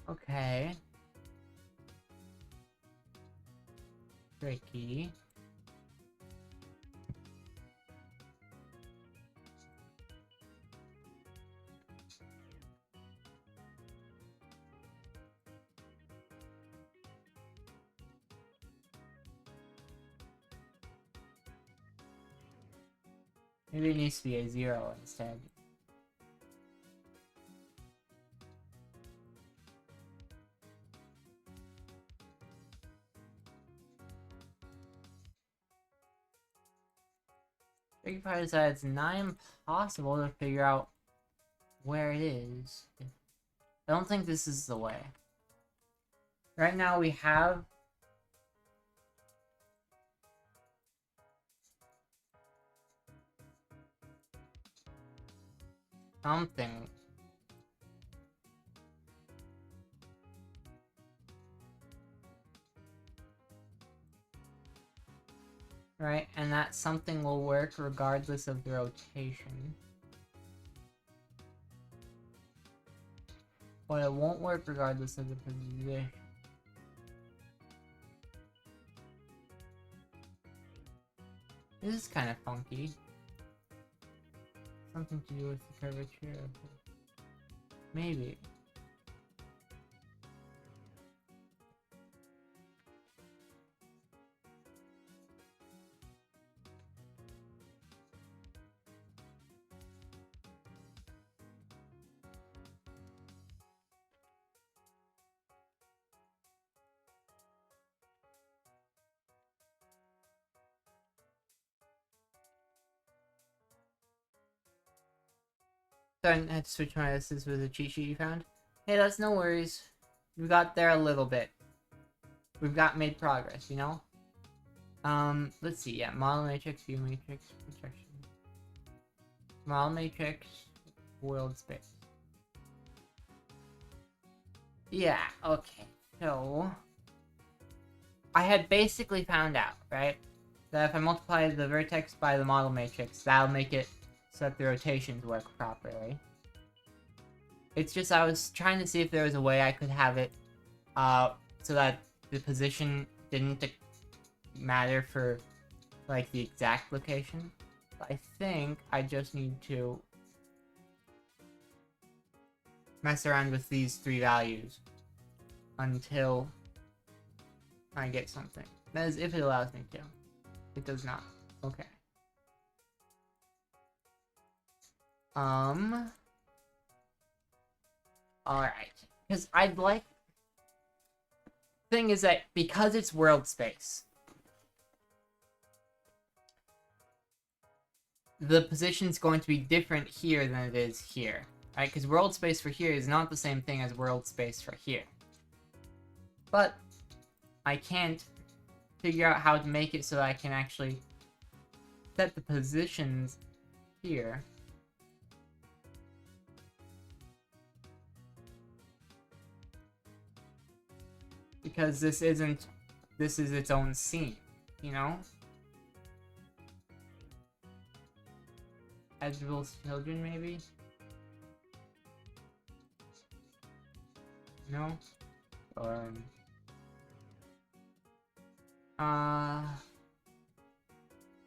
Okay. Tricky. Maybe it needs to be a 0 instead. Big Pie decides it's not impossible to figure out where it is. I don't think this is the way. Right now we have something. Right, and that something will work regardless of the rotation. But it won't work regardless of the position. This is kind of funky. Something to do with the curvature of it. Maybe. Sorry, I had to switch my S's with a cheat sheet you found. Hey, that's no worries. We got there a little bit. We've made progress, you know? Let's see, yeah, model matrix, view matrix, projection. Model matrix, world space. Yeah, okay, so... I had basically found out, right? That if I multiply the vertex by the model matrix, that'll make it so that the rotations work properly. It's just I was trying to see if there was a way I could have it so that the position didn't matter for like the exact location. But I think I just need to mess around with these 3 values until I get something. That is if it allows me to. It does not. Okay. Alright. Because I'd like... Thing is that because it's world space, the position's going to be different here than it is here. Right? Because world space for here is not the same thing as world space for here. But I can't figure out how to make it so that I can actually set the positions here. Because this is its own scene, you know? Edgeville's children, maybe? No? Or...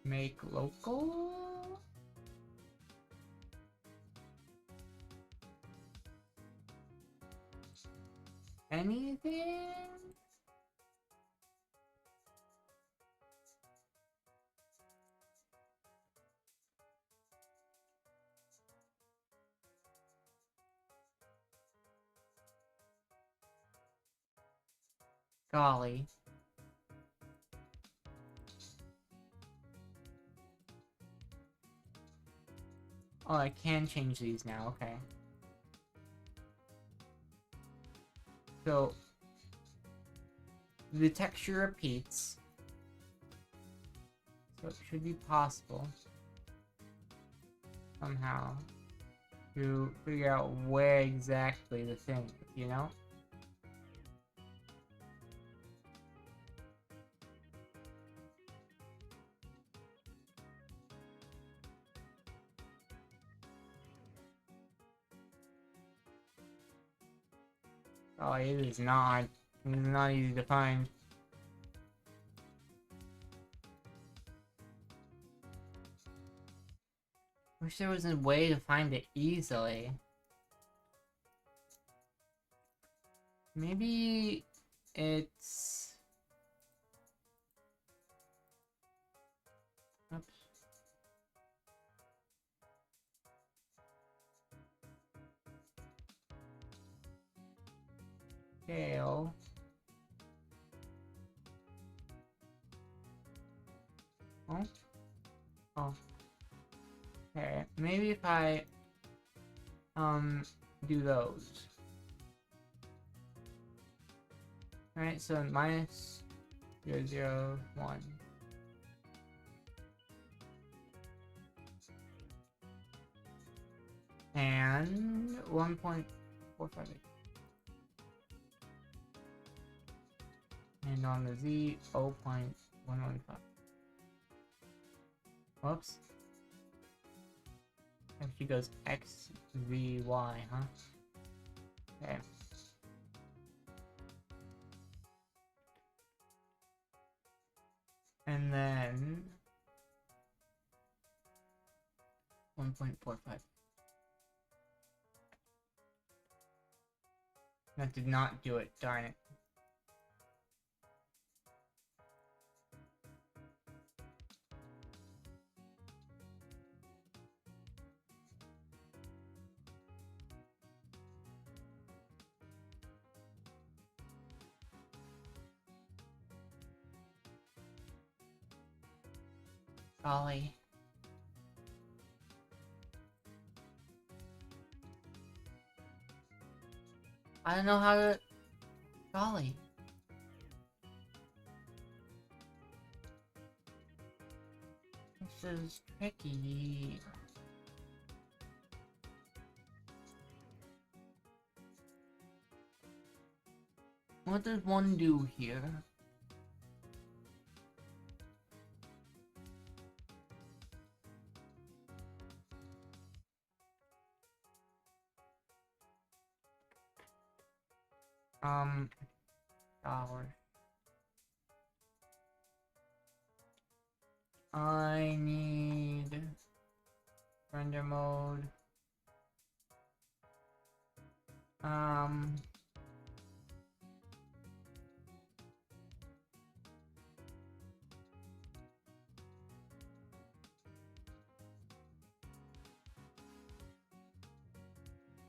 Make local? Anything? Golly. Oh, I can change these now, okay. So, the texture repeats. So it should be possible, somehow, to figure out where exactly the thing is, you know? Oh, it is not. It is not easy to find. Wish there was a way to find it easily. Maybe it's... Oops. Scale. Oh. Oh. Okay, maybe if I, do those. Alright, so minus 0, 0, 1. And 1.458. And on the Z, 0.115. Whoops. Actually goes X, V, Y, huh? Okay. And then 1.45. That did not do it, darn it. Golly. I don't know how to... Golly. This is tricky. What does one do here? Dollars. I need render mode.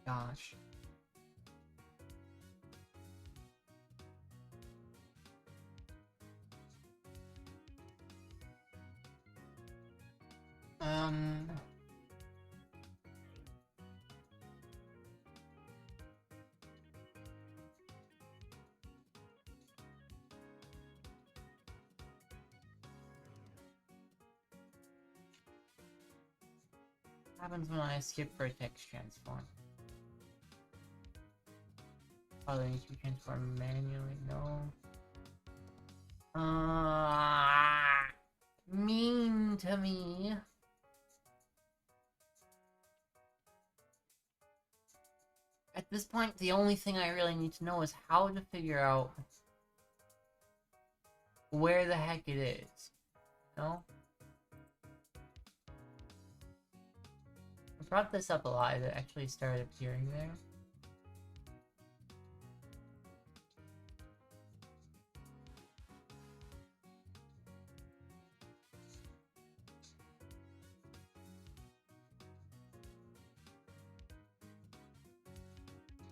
Gosh. What happens when I skip for a text transform? Oh, they need to be transformed manually. No. Mean to me. At this point, the only thing I really need to know is how to figure out where the heck it is. No? I brought this up a lot. It actually started appearing there.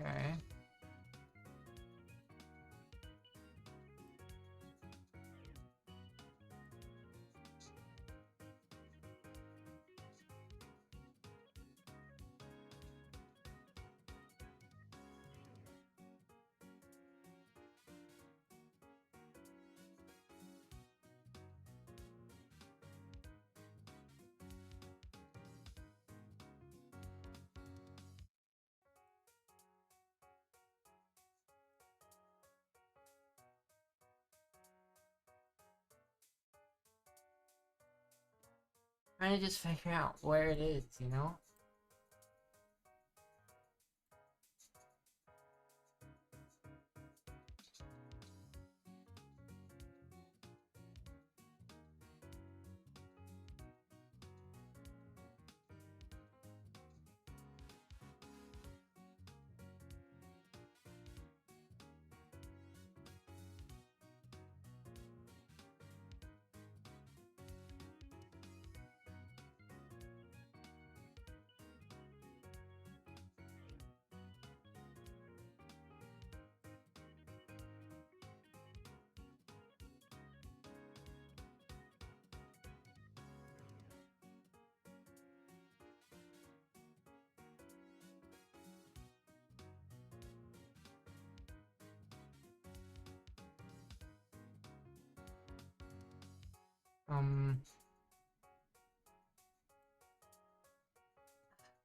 Okay. Trying to just figure out where it is, you know?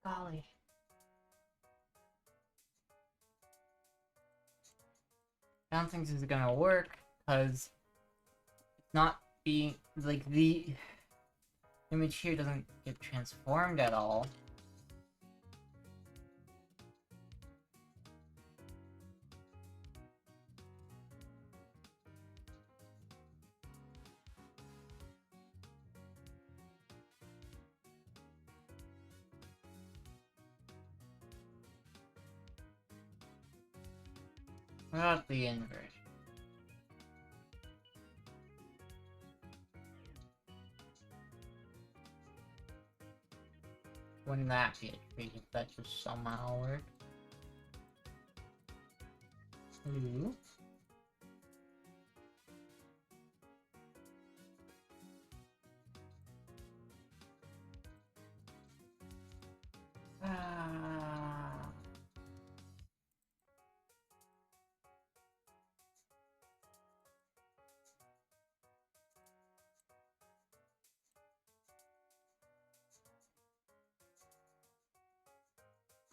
Golly. I don't think this is gonna work, because it's not being, like, the image here doesn't get transformed at all. What about the inversion? Wouldn't that be a treat if that just somehow worked? Ooh. Ah.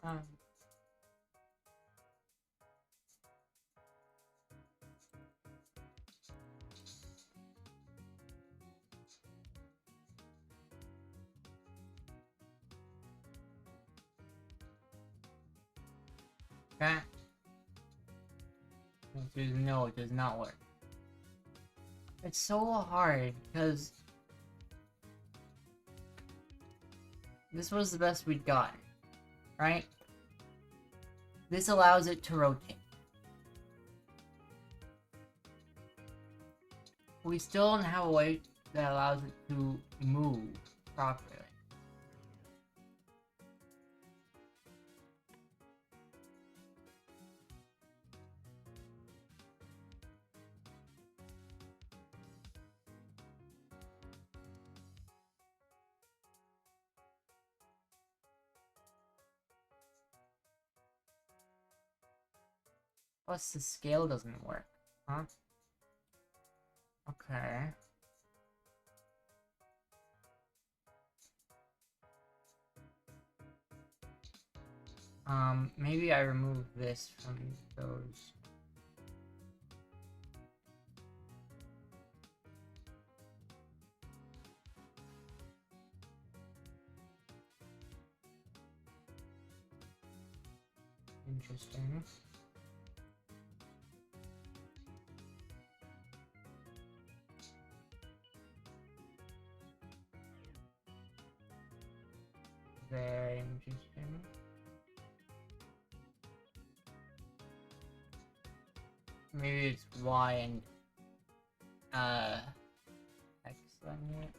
Um. Okay. No, it does not work. It's so hard, because this was the best we'd gotten, right? This allows it to rotate. We still don't have a way that allows it to move properly. Plus, the scale doesn't work, huh? Okay. Maybe I remove this from those. Interesting. Very interesting. Maybe it's Y and X on it.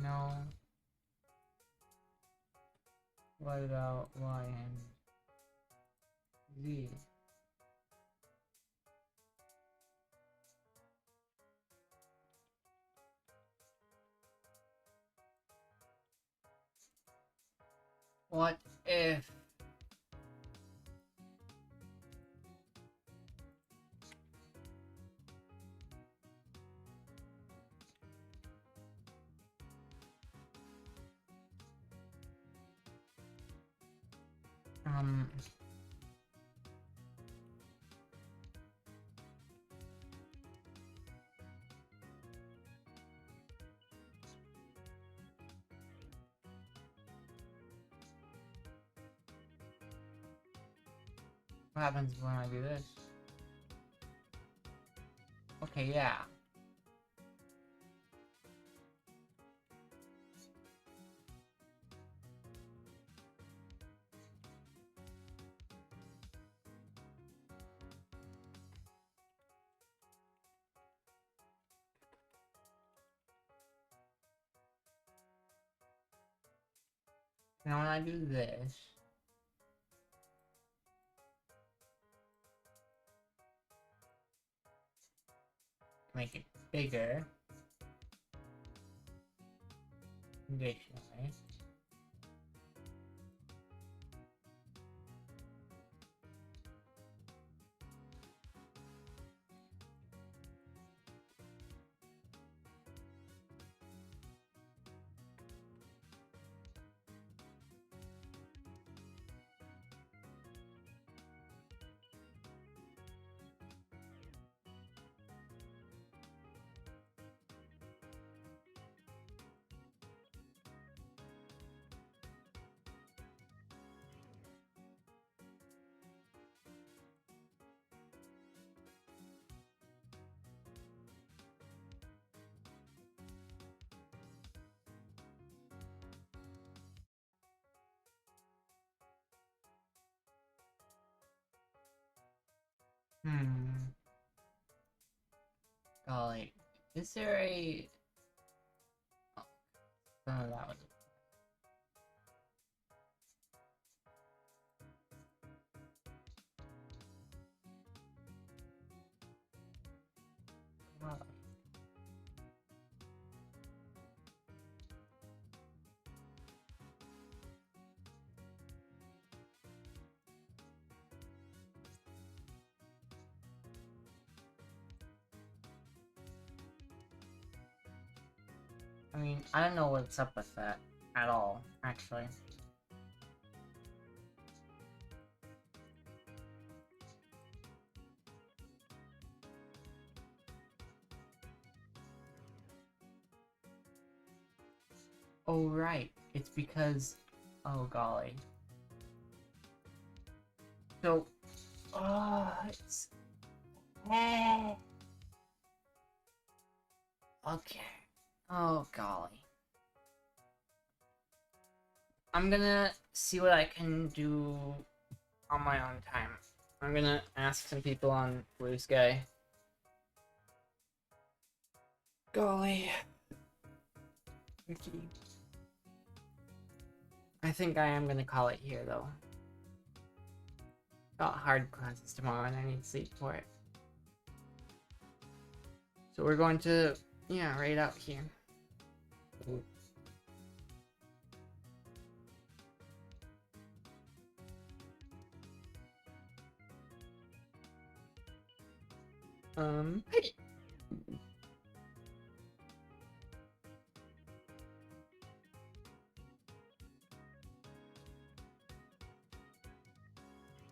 No. What about Y and Z? What if what happens when I do this? Okay, yeah. Now when I do this, make it bigger, conditionally. Golly, is there a... Oh, none of that was... Golly. I mean, I don't know what's up with that at all, actually. Oh, right. It's because... Oh, golly. So... Oh, it's... Okay. Oh, golly. I'm gonna see what I can do on my own time. I'm gonna ask some people on Blue Sky. Golly. Ricky. I think I am gonna call it here, though. Got hard classes tomorrow and I need sleep for it. So we're going to, yeah, right out here. Hey.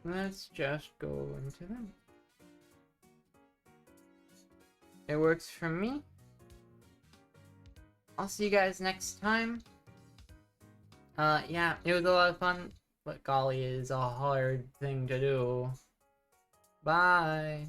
Let's just go into them. It works for me. I'll see you guys next time. Yeah, it was a lot of fun, but golly, it is a hard thing to do. Bye!